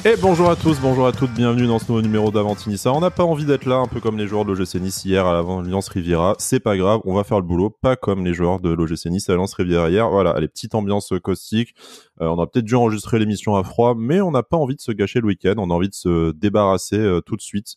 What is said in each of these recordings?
Et bonjour à tous, bonjour à toutes, bienvenue dans ce nouveau numéro d'Avantinissa. On n'a pas envie d'être là, un peu comme les joueurs de l'OGC Nice hier à l'Alliance Riviera. C'est pas grave, on va faire le boulot, pas comme les joueurs de l'OGC Nice à l'Alliance Riviera hier. Voilà, les petites ambiances caustiques. On a peut-être dû enregistrer l'émission à froid, mais on n'a pas envie de se gâcher le week-end. On a envie de se débarrasser tout de suite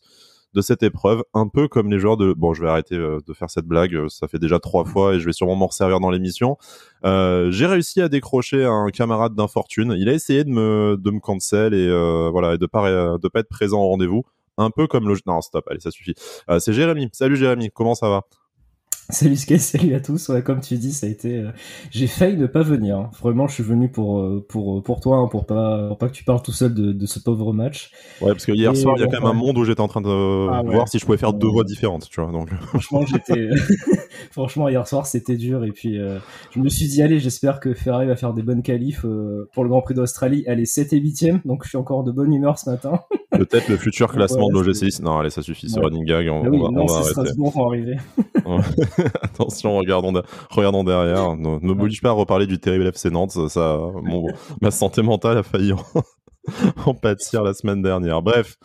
de cette épreuve, un peu comme les joueurs de... Bon, je vais arrêter de faire cette blague, ça fait déjà 3 fois et je vais sûrement m'en resservir dans l'émission. J'ai réussi à décrocher un camarade d'infortune. Il a essayé de me cancel et voilà, et de pas être présent au rendez-vous. Un peu comme le... Non, stop, allez, ça suffit. C'est Jérémy. Salut Jérémy, comment ça va ? Salut Skate, salut à tous. Ouais, comme tu dis, ça a été. J'ai failli ne pas venir. Hein. Vraiment, je suis venu pour toi, hein, pour pas que tu parles tout seul de ce pauvre match. Ouais, parce que hier soir, il y a quand même un monde où j'étais en train de voir si je pouvais faire 2 voix différentes, tu vois. Donc. Franchement, Franchement, hier soir, c'était dur. Et puis, je me suis dit, allez, j'espère que Ferrari va faire des bonnes qualifs pour le Grand Prix d'Australie. Elle est 7 et 8e, donc je suis encore de bonne humeur ce matin. Peut-être le futur classement de l'OGC. Non, allez, ça suffit, ce running gag. On va arrêter. Strasbourg vont arriver. Attention, regardons derrière. Ne m'oblige pas à reparler du terrible FC Nantes. Ma santé mentale a failli en pâtir la semaine dernière. Bref,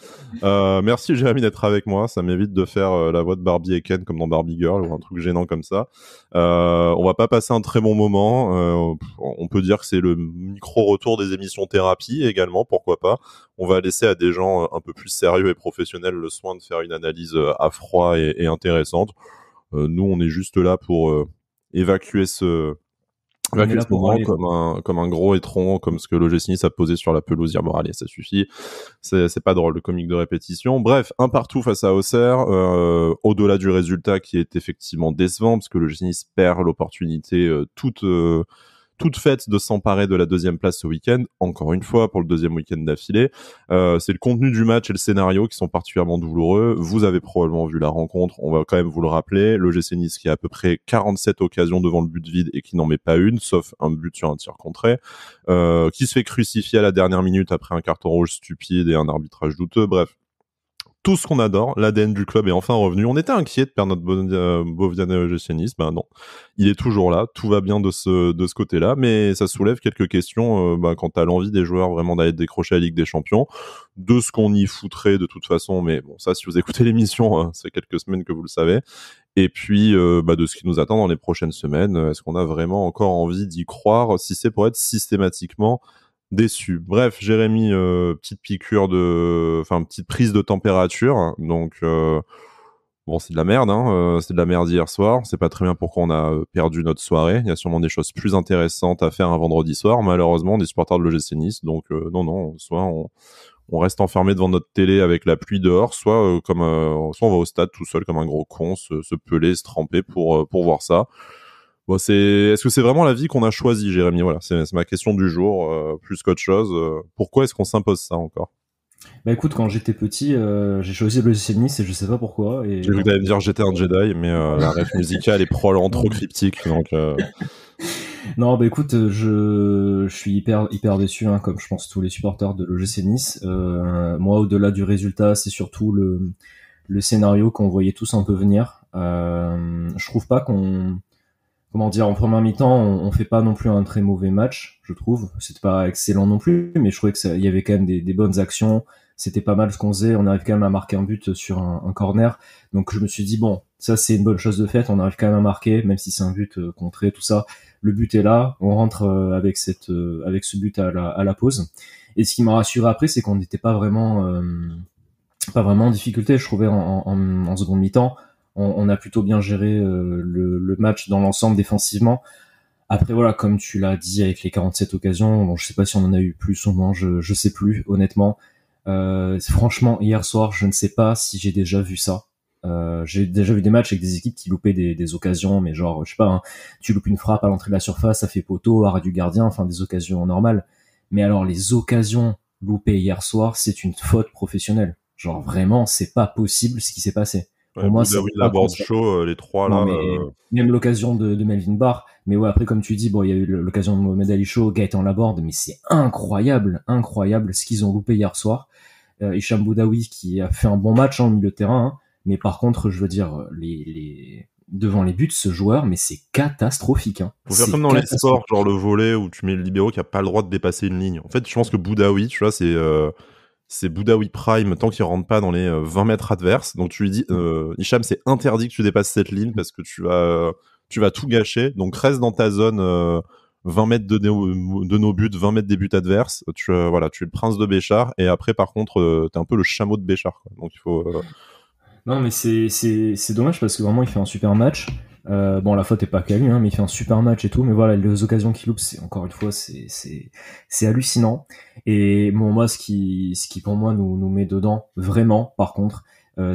merci Jérémy d'être avec moi. Ça m'évite de faire la voix de Barbie et Ken comme dans Barbie Girl ou un truc gênant comme ça. On va pas passer un très bon moment. On peut dire que c'est le micro-retour des émissions thérapie également, pourquoi pas. On va laisser à des gens un peu plus sérieux et professionnels le soin de faire une analyse à froid et intéressante. Nous, on est juste là pour évacuer ce moment comme un gros étron, comme ce que l'OGC Nice a posé sur la pelouse hier. Bon, allez, ça suffit. C'est pas drôle, le comique de répétition. Bref, un partout face à Auxerre, au-delà du résultat qui est effectivement décevant, parce que l'OGC Nice perd l'opportunité toute faite de s'emparer de la deuxième place ce week-end, encore une fois pour le deuxième week-end d'affilée. C'est le contenu du match et le scénario qui sont particulièrement douloureux. Vous avez probablement vu la rencontre, on va quand même vous le rappeler. L'OGC Nice qui a à peu près 47 occasions devant le but vide et qui n'en met pas une, sauf un but sur un tir contré, qui se fait crucifier à la dernière minute après un carton rouge stupide et un arbitrage douteux. Bref, tout ce qu'on adore, l'ADN du club est enfin revenu. On était inquiets de perdre notre beau Vianney OGC Nice, ben non, il est toujours là, tout va bien de ce côté-là, mais ça soulève quelques questions quant à l'envie des joueurs vraiment d'aller décrocher la Ligue des Champions, de ce qu'on y foutrait de toute façon, mais bon, ça, si vous écoutez l'émission, ça fait quelques semaines que vous le savez, et puis de ce qui nous attend dans les prochaines semaines. Est-ce qu'on a vraiment encore envie d'y croire, si c'est pour être systématiquement déçu. Bref, Jérémy, petite prise de température. Donc, bon, c'est de la merde, hein. C'est de la merde hier soir. C'est pas très bien pourquoi on a perdu notre soirée. Il y a sûrement des choses plus intéressantes à faire un vendredi soir. Malheureusement, on est supporters de l'OGC Nice. Donc, non. Soit on reste enfermé devant notre télé avec la pluie dehors, soit soit on va au stade tout seul comme un gros con, se peler, se tremper pour voir ça. Bon, est-ce que c'est vraiment la vie qu'on a choisie, Jérémy ? Voilà, c'est ma question du jour, plus qu'autre chose. Pourquoi est-ce qu'on s'impose ça encore ? Bah écoute, quand j'étais petit, j'ai choisi le l'OGC Nice et je sais pas pourquoi. Et j'ai vu que t'allais me dire j'étais un Jedi, mais la ref musicale est probablement trop cryptique. Donc, Non, bah écoute, je suis hyper déçu, hein, comme je pense tous les supporters de l'OGC Nice. Moi, au-delà du résultat, c'est surtout le scénario qu'on voyait tous un peu venir. Je trouve pas comment dire, en première mi-temps, on fait pas non plus un très mauvais match, je trouve. C'était pas excellent non plus, mais je trouvais que il y avait quand même des bonnes actions. C'était pas mal ce qu'on faisait. On arrive quand même à marquer un but sur un corner. Donc je me suis dit, bon, ça c'est une bonne chose de fait. On arrive quand même à marquer, même si c'est un but contré, tout ça. Le but est là. On rentre avec ce but à la pause. Et ce qui m'a rassuré après, c'est qu'on n'était pas vraiment en difficulté. Je trouvais en seconde mi-temps. On a plutôt bien géré le match dans l'ensemble défensivement. Après voilà, comme tu l'as dit avec les 47 occasions, bon, je sais pas si on en a eu plus ou moins, je sais plus honnêtement. Franchement, hier soir, je ne sais pas si j'ai déjà vu ça. J'ai déjà vu des matchs avec des équipes qui loupaient des occasions, mais genre, je sais pas, hein, tu loupes une frappe à l'entrée de la surface, ça fait poteau, arrêt du gardien, enfin des occasions normales. Mais alors les occasions loupées hier soir, c'est une faute professionnelle. Genre vraiment, c'est pas possible ce qui s'est passé. Ouais, pour moi, c'est la board show, les trois là. Même l'occasion de Melvin Barr. Mais ouais, après, comme tu dis, bon, il y a eu l'occasion de Mohamed Ali Show, Gaëtan Laborde, mais c'est incroyable ce qu'ils ont loupé hier soir. Hicham Boudaoui qui a fait un bon match au milieu de terrain, hein, mais par contre, je veux dire, devant les buts, ce joueur, mais c'est catastrophique. Hein. Faut faire comme dans les sports, genre le volley où tu mets le libéro qui a pas le droit de dépasser une ligne. En fait, je pense que Boudaoui, tu vois, c'est c'est Boudaoui Prime tant qu'il rentre pas dans les 20 mètres adverses. Donc tu lui dis, Hicham, c'est interdit que tu dépasses cette ligne parce que tu vas tout gâcher. Donc reste dans ta zone 20 mètres de nos buts, 20 mètres des buts adverses. Tu es le prince de Béchar. Et après, par contre, t'es un peu le chameau de Béchar, quoi. Donc il faut... Non, mais c'est dommage parce que vraiment, il fait un super match. Bon, la faute est pas qu'à lui, hein, mais il fait un super match et tout. Mais voilà, les occasions qu'il loupe, c'est encore une fois, c'est hallucinant. Et bon, moi, ce qui pour moi nous met dedans, vraiment, par contre,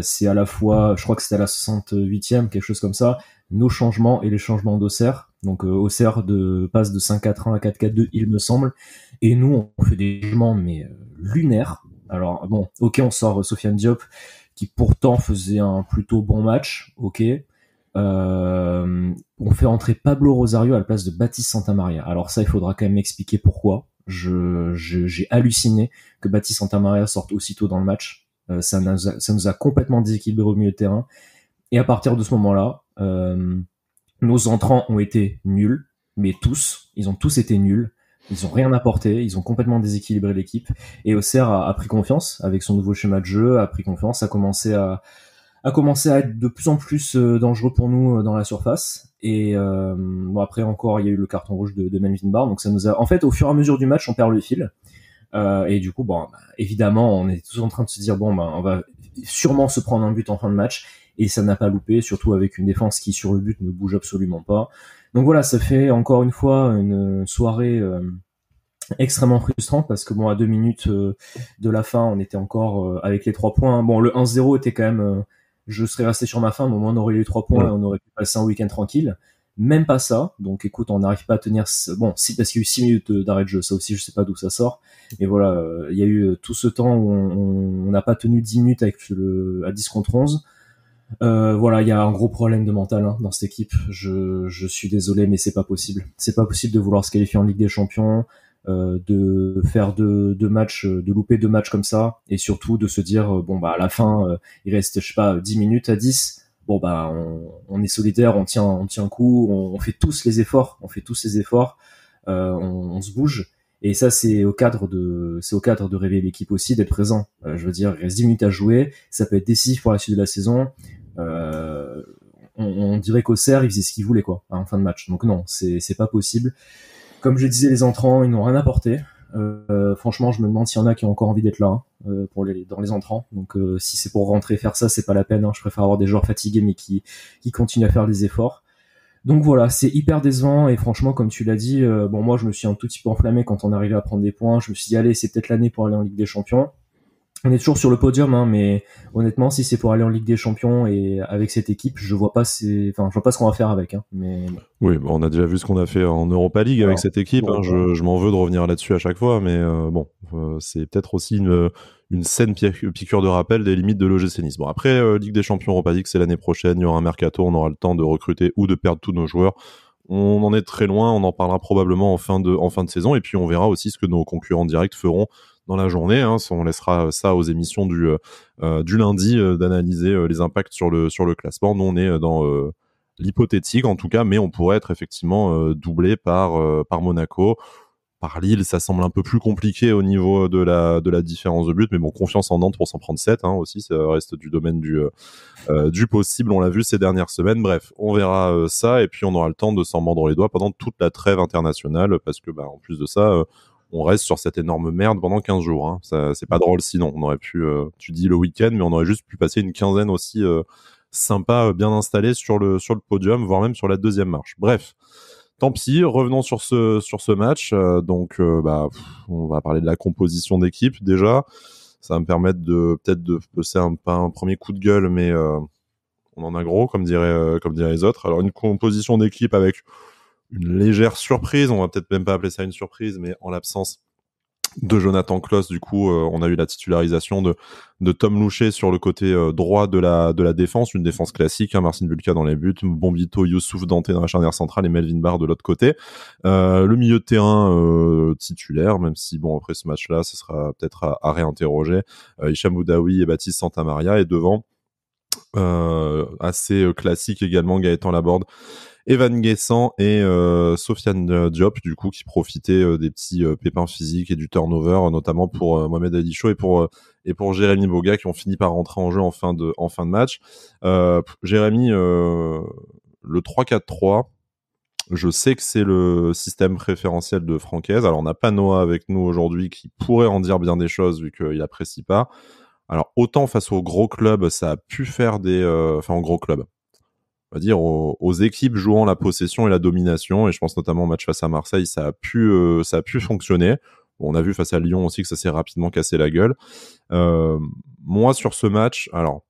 c'est à la fois, je crois que c'était à la 68e, quelque chose comme ça, nos changements et les changements d'Auxerre. Donc, Auxerre passe de 5-4-1 à 4-4-2, il me semble. Et nous, on fait des changements, mais lunaires. Alors, bon, ok, on sort Sofiane Diop, qui pourtant faisait un plutôt bon match, ok. On fait entrer Pablo Rosario à la place de Baptiste Santamaria. Alors ça, il faudra quand même m'expliquer pourquoi. J'ai halluciné que Baptiste Santamaria sorte aussitôt dans le match. Ça nous a complètement déséquilibré au milieu de terrain. Et à partir de ce moment-là, nos entrants ont été nuls, mais ils ont tous été nuls. Ils ont rien apporté, ils ont complètement déséquilibré l'équipe. Et Auxerre a pris confiance avec son nouveau schéma de jeu, a pris confiance, a commencé à être de plus en plus dangereux pour nous dans la surface. Et bon, après encore, il y a eu le carton rouge de Melvin Barr, donc ça nous a, en fait, au fur et à mesure du match, on perd le fil. Et du coup, bon, évidemment, on est tous en train de se dire, bon, on va sûrement se prendre un but en fin de match. Et ça n'a pas loupé, surtout avec une défense qui sur le but ne bouge absolument pas. Donc voilà, ça fait encore une fois une soirée extrêmement frustrante parce que bon, à 2 minutes de la fin, on était encore avec les 3 points. Bon, le 1-0 était quand même, je serais resté sur ma fin, mais au moins on aurait eu les 3 points et on aurait pu passer un week-end tranquille. Même pas ça. Donc écoute, on n'arrive pas à tenir. Bon, si, parce qu'il y a eu 6 minutes d'arrêt de jeu, ça aussi, je sais pas d'où ça sort. Et voilà, il y a eu tout ce temps où on n'a pas tenu 10 minutes à 10 contre 11. Voilà, il y a un gros problème de mental dans cette équipe. Je suis désolé, mais c'est pas possible. C'est pas possible de vouloir se qualifier en Ligue des Champions, de faire deux matchs, de louper 2 matchs comme ça, et surtout de se dire bon bah à la fin il reste je sais pas 10 minutes à 10. Bon bah on est solidaire, on tient coup, on fait tous les efforts, on se bouge. Et ça, c'est au cadre de réveiller l'équipe aussi, d'être présent. Je veux dire, il reste 10 minutes à jouer, ça peut être décisif pour la suite de la saison. On dirait qu'Auxerre, il faisait ce qu'il voulait, quoi, en fin de match. Donc non, c'est pas possible. Comme je disais, les entrants, ils n'ont rien apporté. Franchement, je me demande s'il y en a qui ont encore envie d'être là dans les entrants. Donc si c'est pour rentrer faire ça, c'est pas la peine. Je préfère avoir des joueurs fatigués mais qui continuent à faire des efforts. Donc voilà, c'est hyper décevant et franchement, comme tu l'as dit, bon moi je me suis un tout petit peu enflammé quand on arrivait à prendre des points. Je me suis dit allez, c'est peut-être l'année pour aller en Ligue des Champions. On est toujours sur le podium, mais honnêtement, si c'est pour aller en Ligue des Champions et avec cette équipe, je vois pas ce qu'on va faire avec. Mais oui, on a déjà vu ce qu'on a fait en Europa League avec cette équipe. Je m'en veux de revenir là-dessus à chaque fois, mais c'est peut-être aussi une saine piqûre de rappel des limites de l'OGC Nice. Bon, après, Ligue des Champions, Europa League, c'est l'année prochaine. Il y aura un mercato, on aura le temps de recruter ou de perdre tous nos joueurs. On en est très loin, on en parlera probablement en fin de saison, et puis on verra aussi ce que nos concurrents directs feront dans la journée. On laissera ça aux émissions du lundi d'analyser les impacts sur le classement. Nous, on est dans l'hypothétique en tout cas, mais on pourrait être effectivement doublé par Monaco. Par Lille, ça semble un peu plus compliqué au niveau de la différence de but, mais bon, confiance en Nantes pour s'en prendre 7 aussi, ça reste du domaine du possible, on l'a vu ces dernières semaines. Bref, on verra ça, et puis on aura le temps de s'en mordre les doigts pendant toute la trêve internationale, parce que en plus de ça, on reste sur cette énorme merde pendant 15 jours. Ça, c'est pas drôle sinon. On aurait pu, tu dis le week-end, mais on aurait juste pu passer une quinzaine aussi sympa, bien installée sur le podium, voire même sur la deuxième marche. Bref. Tant pis, revenons sur ce match. On va parler de la composition d'équipe déjà. Ça va me permettre peut-être de passer un premier coup de gueule, mais on en a gros, comme diraient les autres. Alors une composition d'équipe avec une légère surprise, on va peut-être même pas appeler ça une surprise, mais en l'absence de Jonathan Klaus, du coup, on a eu la titularisation de Tom Louchet sur le côté droit de la défense, une défense classique, Marcin Bulka dans les buts, Bombito, Youssouf Dante dans la charnière centrale et Melvin Barr de l'autre côté. Le milieu de terrain titulaire, même si bon après ce match-là, ce sera peut-être à réinterroger. Hicham Boudaoui et Baptiste Santamaria, et devant assez classique également Gaëtan Laborde Evan Guessant et Sofiane Diop, du coup, qui profitaient des petits pépins physiques et du turnover, notamment pour Mohamed Ali Chaud et pour Jérémy Boga, qui ont fini par rentrer en jeu en fin de match. Jérémy, le 3-4-3, je sais que c'est le système préférentiel de Francaise. Alors, on n'a pas Noah avec nous aujourd'hui qui pourrait en dire bien des choses vu qu'il apprécie pas. Alors, autant face aux gros clubs, ça a pu faire aux gros clubs. On va dire aux équipes jouant la possession et la domination, et je pense notamment au match face à Marseille, ça a pu fonctionner. On a vu face à Lyon aussi que ça s'est rapidement cassé la gueule. Moi, sur ce match, alors,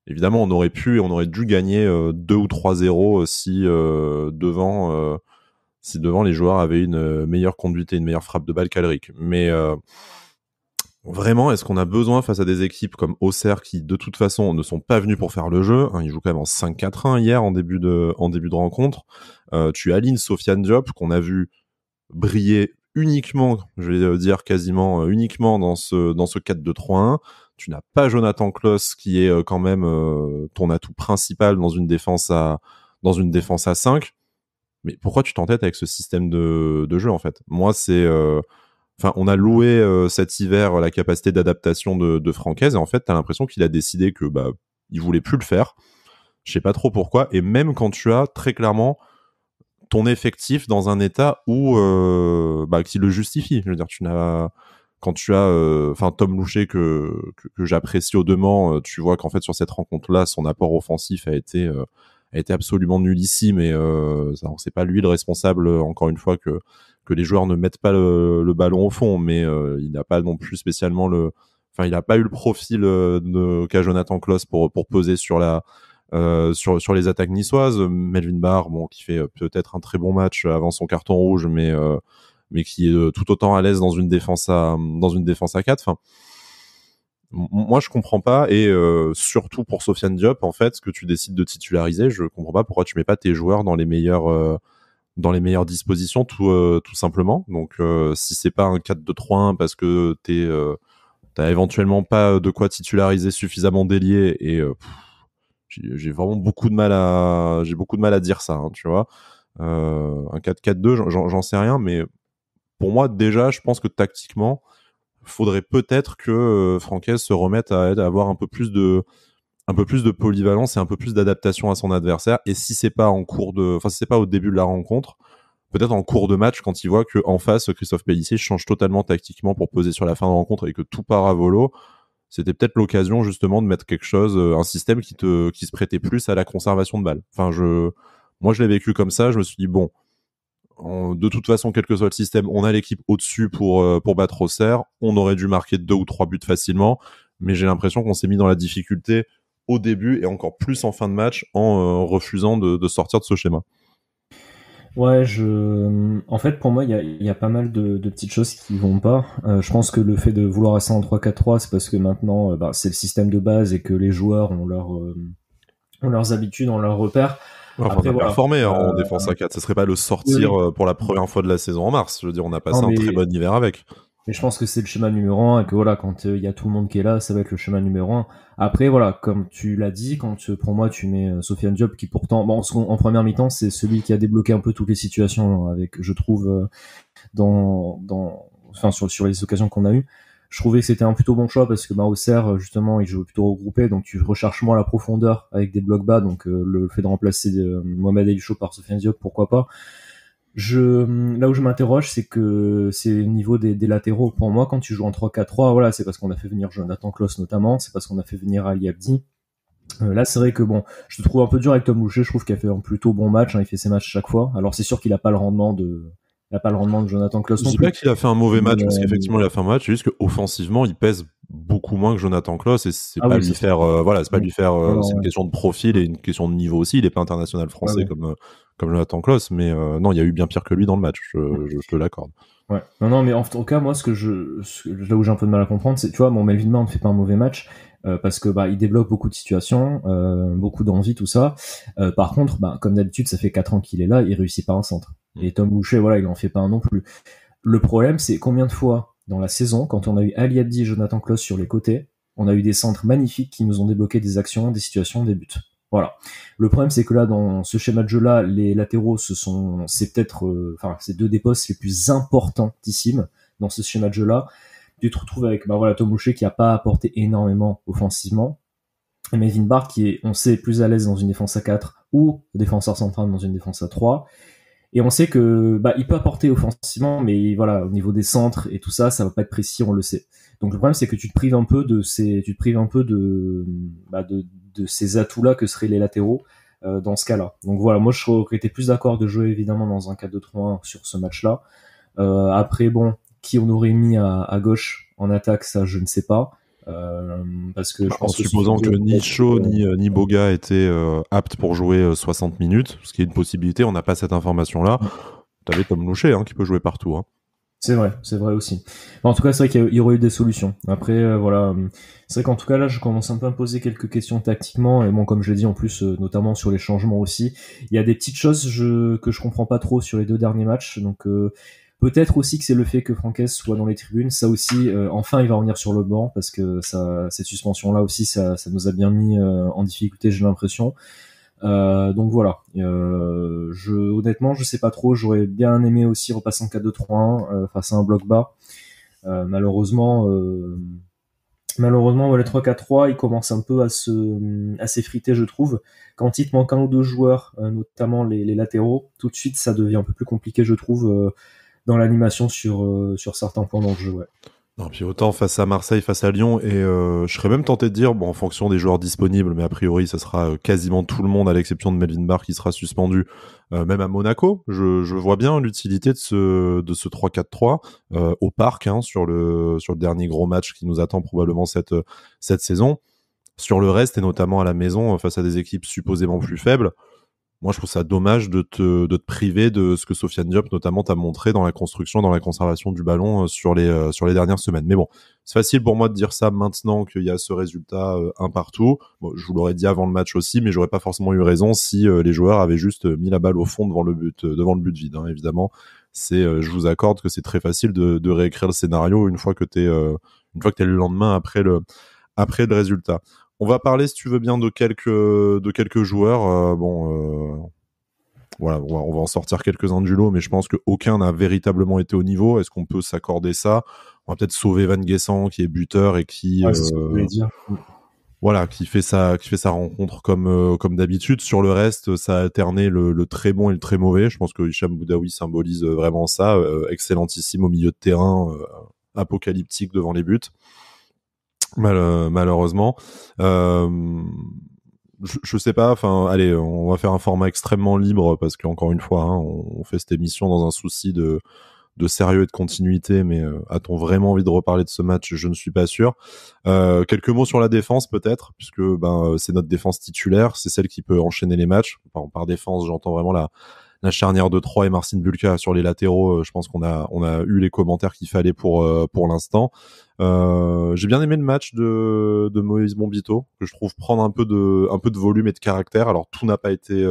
évidemment, on aurait dû gagner 2 ou 3-0 si devant les joueurs avaient une meilleure conduite et une meilleure frappe de balle qu'Alric. Mais vraiment, est-ce qu'on a besoin face à des équipes comme Auxerre qui, de toute façon, ne sont pas venus pour faire le jeu, hein, ils jouent quand même en 5-4-1 hier en début de rencontre. Tu alignes Sofiane Diop qu'on a vu briller uniquement, je vais dire quasiment uniquement dans ce 4-2-3-1. Tu n'as pas Jonathan Klaus qui est quand même ton atout principal dans une défense à 5. Mais pourquoi tu t'entêtes avec ce système de jeu en fait? Moi, c'est on a loué cet hiver la capacité d'adaptation de Francaise, et en fait, t'as l'impression qu'il a décidé que il voulait plus le faire. Je sais pas trop pourquoi. Et même quand tu as très clairement ton effectif dans un état où qui le justifie. Je veux dire, quand tu as Tom Louchet que j'apprécie au demeurant, tu vois qu'en fait sur cette rencontre-là, son apport offensif a été absolument nullissime, et c'est pas lui le responsable, encore une fois, que les joueurs ne mettent pas le ballon au fond, mais il n'a pas non plus spécialement il n'a pas eu le profil qu'a Jonathan Klaus pour peser sur les attaques niçoises. Melvin Barr, qui fait peut-être un très bon match avant son carton rouge, mais qui est tout autant à l'aise dans une défense à 4. Moi, je comprends pas, et surtout pour Sofiane Diop, en fait, ce que tu décides de titulariser, je comprends pas pourquoi tu mets pas tes joueurs dans les meilleures dispositions, tout simplement. Donc, si c'est pas un 4-2-3-1 parce que t'as éventuellement pas de quoi titulariser suffisamment d'ailiers, et j'ai vraiment beaucoup de mal à dire ça, hein, tu vois. Un 4-4-2, j'en sais rien, mais pour moi, déjà, je pense que tactiquement, faudrait peut-être que Francaise se remette à avoir un peu plus de polyvalence et un peu plus d'adaptation à son adversaire. Et si c'est pas si c'est pas au début de la rencontre, peut-être en cours de match, quand il voit que en face, Christophe Pellissier change totalement tactiquement pour peser sur la fin de rencontre et que tout part à volo, c'était peut-être l'occasion justement de mettre quelque chose, un système qui se prêtait plus à la conservation de balles. Moi je l'ai vécu comme ça, je me suis dit bon, de toute façon, quel que soit le système, on a l'équipe au-dessus pour battre Auxerre. On aurait dû marquer 2 ou 3 buts facilement, mais j'ai l'impression qu'on s'est mis dans la difficulté au début et encore plus en fin de match en refusant de sortir de ce schéma. Ouais, en fait, pour moi, il y a pas mal de petites choses qui vont pas. Je pense que le fait de vouloir rester en 3-4-3, c'est parce que maintenant, c'est le système de base et que les joueurs ont leurs habitudes, ont leurs repères. Après, on a performé en défense à 4. Ce serait pas le sortir pour la première fois de la saison en mars. Je veux dire, on a passé un très bon hiver avec. Mais je pense que c'est le schéma numéro 1 et que voilà, quand il y a tout le monde qui est là, ça va être le schéma numéro 1. Après, voilà, comme tu l'as dit, pour moi, tu mets Sofiane Diop qui pourtant, en première mi-temps, c'est celui qui a débloqué un peu toutes les situations avec, je trouve, sur les occasions qu'on a eues. Je trouvais que c'était un plutôt bon choix parce que Auxerre, justement, il joue plutôt regroupé, donc tu recherches moins la profondeur avec des blocs bas, donc le fait de remplacer Mohamed Ali Chaud par Sofiane Diop, pourquoi pas. Là où je m'interroge, c'est que c'est au niveau des latéraux. Pour moi, quand tu joues en 3-4-3, voilà, c'est parce qu'on a fait venir Jonathan Klaus notamment, c'est parce qu'on a fait venir Ali Abdi. Là, c'est vrai que je te trouve un peu dur avec Tom Louchet. Je trouve qu'il a fait un plutôt bon match, hein, il fait ses matchs chaque fois. Alors c'est sûr qu'il a pas le rendement de Jonathan Klaus. Je dis pas qu'il a fait un mauvais match, parce qu'effectivement il a fait un match, c'est juste qu'offensivement il pèse beaucoup moins que Jonathan Klaus, et c'est pas lui faire c'est une question de profil et une question de niveau aussi. Il est pas international français comme Jonathan Klaus, mais non, il y a eu bien pire que lui dans le match, je te l'accorde. Ouais. Non, mais en tout cas, moi, là où j'ai un peu de mal à comprendre, c'est, tu vois, Melvin Barr ne fait pas un mauvais match, parce que, il débloque beaucoup de situations, beaucoup d'envie, tout ça. Par contre, comme d'habitude, ça fait 4 ans qu'il est là, il réussit pas un centre. Et Tom Louchet, voilà, il en fait pas un non plus. Le problème, c'est combien de fois, dans la saison, quand on a eu Ali Abdi et Jonathan Klaus sur les côtés, on a eu des centres magnifiques qui nous ont débloqué des actions, des situations, des buts. Voilà. Le problème, c'est que là, dans ce schéma de jeu-là, les latéraux, c'est peut-être, c'est deux des postes les plus importantissimes dans ce schéma de jeu-là. Tu te retrouves avec, Tom Boucher qui a pas apporté énormément offensivement. Et Melvin Barr qui est, on sait, plus à l'aise dans une défense à 4 ou défenseur central dans une défense à 3. Et on sait que, il peut apporter offensivement, mais voilà, au niveau des centres et tout ça, ça va pas être précis, on le sait. Donc le problème, c'est que tu te prives un peu de ces atouts-là que seraient les latéraux dans ce cas-là. Donc voilà, moi je serais été plus d'accord de jouer évidemment dans un 4-2-3-1 sur ce match-là. Après, qui on aurait mis à gauche en attaque, ça je ne sais pas. Parce que je pense en supposant que ni Shaw ni Boga étaient aptes pour jouer 60 minutes, ce qui est une possibilité, on n'a pas cette information-là. T'avais Tom Louchet qui peut jouer partout. C'est vrai aussi. En tout cas, c'est vrai qu'il y aurait eu des solutions. Après, voilà, c'est vrai qu'en tout cas là, je commence un peu à me poser quelques questions tactiquement. Et bon, comme je l'ai dit en plus, notamment sur les changements aussi, il y a des petites choses que je comprends pas trop sur les 2 derniers matchs. Donc peut-être aussi que c'est le fait que Franquès soit dans les tribunes. Ça aussi, enfin, il va revenir sur le banc parce que cette suspension-là aussi, ça nous a bien mis en difficulté, j'ai l'impression. Donc voilà. Honnêtement, je sais pas trop. J'aurais bien aimé aussi repasser en 4-2-3-1 face à un bloc bas. Malheureusement, le 3-4-3, il commence un peu à s'effriter, je trouve. Quand il te manque un ou deux joueurs, notamment les latéraux, tout de suite, ça devient un peu plus compliqué, je trouve, dans l'animation sur certains points dans le jeu. Ouais. Non, puis autant face à Marseille, face à Lyon, et je serais même tenté de dire, en fonction des joueurs disponibles, mais a priori, ça sera quasiment tout le monde, à l'exception de Melvin Barr qui sera suspendu, même à Monaco. Je vois bien l'utilité de ce 3-4-3 au Parc, sur le dernier gros match qui nous attend probablement cette saison. Sur le reste, et notamment à la maison, face à des équipes supposément plus faibles, moi, je trouve ça dommage de te priver de ce que Sofiane Diop, notamment, t'a montré dans la construction, dans la conservation du ballon sur les dernières semaines. Mais bon, c'est facile pour moi de dire ça maintenant qu'il y a ce résultat un partout. Bon, je vous l'aurais dit avant le match aussi, mais j'aurais pas forcément eu raison si les joueurs avaient juste mis la balle au fond devant le but vide. Évidemment, je vous accorde que c'est très facile de réécrire le scénario une fois que t'es le lendemain après le résultat. On va parler, si tu veux bien, de quelques joueurs. Voilà, on va en sortir quelques-uns du lot, mais je pense qu'aucun n'a véritablement été au niveau. Est-ce qu'on peut s'accorder ça? On va peut-être sauver Van Guessant, qui est buteur et qui, c'est ce que je voulais dire. Voilà, qui fait sa rencontre comme d'habitude. Sur le reste, ça a alterné le très bon et le très mauvais. Je pense que Hicham Boudaoui symbolise vraiment ça. Excellentissime au milieu de terrain, apocalyptique devant les buts. Malheureusement, je sais pas. Enfin, allez, on va faire un format extrêmement libre parce qu'encore une fois, on fait cette émission dans un souci de sérieux et de continuité. Mais a-t-on vraiment envie de reparler de ce match? Je ne suis pas sûr. Quelques mots sur la défense peut-être, puisque c'est notre défense titulaire, c'est celle qui peut enchaîner les matchs. Par défense, j'entends vraiment la charnière de Troyes et Marcin Bulka sur les latéraux. Je pense qu'on a eu les commentaires qu'il fallait pour l'instant. J'ai bien aimé le match de Moïse Bombito, que je trouve prendre un peu de volume et de caractère. Alors tout n'a pas été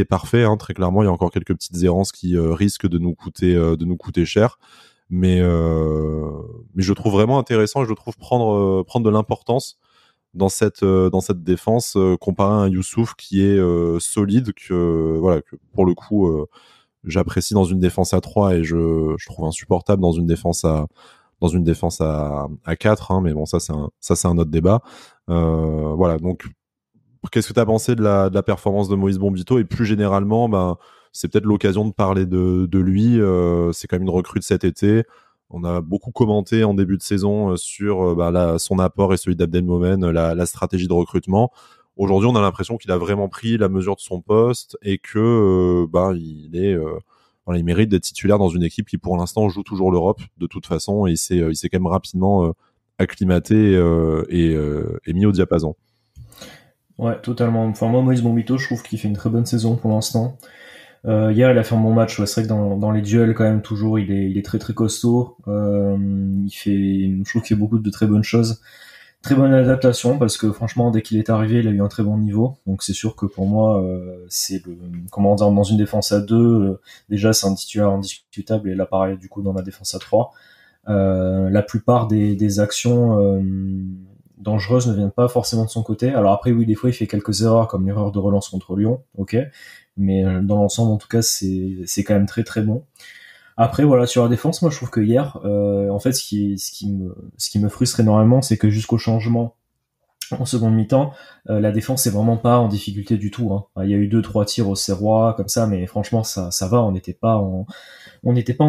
parfait, très clairement. Il y a encore quelques petites errances qui risquent de nous coûter cher. Mais je trouve vraiment intéressant et je le trouve prendre de l'importance dans cette défense comparé à un Youssouf qui est solide, que pour le coup j'apprécie dans une défense à 3 et je trouve insupportable dans une défense à 4, mais bon, ça c'est un autre débat. Voilà, donc qu'est-ce que tu as pensé de la performance de Moïse Bombito? Et plus généralement, c'est peut-être l'occasion de parler de lui. C'est quand même une recrue de cet été. On a beaucoup commenté en début de saison sur son apport et celui d'Abdelmomen, la stratégie de recrutement. Aujourd'hui, on a l'impression qu'il a vraiment pris la mesure de son poste et que il mérite d'être titulaire dans une équipe qui, pour l'instant, joue toujours l'Europe de toute façon. Et il s'est quand même rapidement acclimaté et mis au diapason. Ouais, totalement. Enfin, moi, Moïse Bombito, je trouve qu'il fait une très bonne saison pour l'instant. Hier, il a fait un bon match. Ouais, c'est vrai que dans les duels, quand même, toujours, il est très très costaud. Je trouve qu'il fait beaucoup de très bonnes choses. Très bonne adaptation parce que franchement, dès qu'il est arrivé, il a eu un très bon niveau. Donc c'est sûr que pour moi, dans une défense à 2, déjà c'est un titulaire indiscutable et là pareil du coup dans la défense à 3. La plupart des actions dangereuses ne viennent pas forcément de son côté. Alors après, oui, des fois, il fait quelques erreurs, comme l'erreur de relance contre Lyon, ok. Mais dans l'ensemble, en tout cas, c'est quand même très très bon. Après, voilà, sur la défense, moi, je trouve que hier, en fait, ce qui me frustre énormément, c'est que jusqu'au changement en seconde mi-temps, la défense est vraiment pas en difficulté du tout. Hein. Il y a eu 2-3 tirs au Serrois comme ça, mais franchement, ça va. On n'était pas en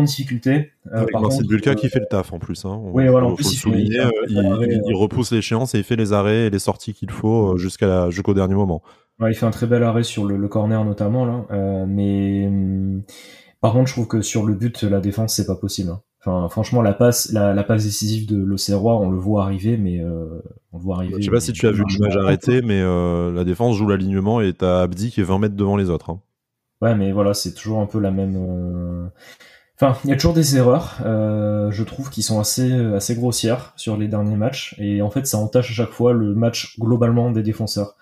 difficulté. Avec Marcel Bulka qui fait le taf en plus. Hein. Oui, voilà. En Faut plus, le souligner. Il repousse l'échéance et il fait les arrêts et les sorties qu'il faut jusqu'au dernier moment. Ouais, il fait un très bel arrêt sur le corner notamment là. Mais par contre, je trouve que sur le but, la défense, c'est pas possible. Hein. Enfin, franchement, la passe décisive de l'Auxerrois, on le voit arriver, mais on le voit arriver. Je sais pas si tu as vu l'image arrêtée, mais la défense joue l'alignement et t'as Abdi qui est 20 mètres devant les autres. Hein. Ouais, mais voilà, c'est toujours un peu la même. Enfin, il y a toujours des erreurs, je trouve, qui sont assez grossières sur les derniers matchs, et en fait, ça entache à chaque fois le match globalement des défenseurs.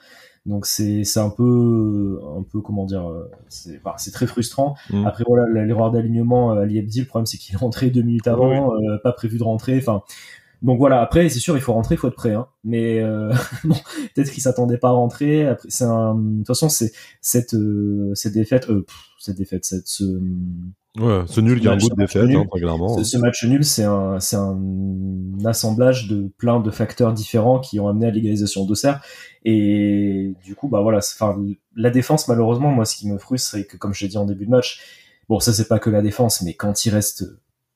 Donc c'est un peu comment dire, c'est très frustrant. Après voilà, l'erreur d'alignement, Ali Abdi, le problème c'est qu'il est rentré 2 minutes avant, pas prévu de rentrer. Enfin, donc voilà, après c'est sûr, il faut rentrer, il faut être prêt. Hein. Mais bon, peut-être qu'il s'attendait pas à rentrer. Après, de toute façon, cette défaite, Ouais, ce nul qui a un goût de défaite, hein, très clairement. Ce match nul, c'est un assemblage de plein de facteurs différents qui ont amené à l'égalisation d'Auxerre. Et du coup, bah voilà, la défense, malheureusement, moi, ce qui me frustre, c'est que, comme je l'ai dit en début de match, bon, ça, c'est pas que la défense, mais quand il reste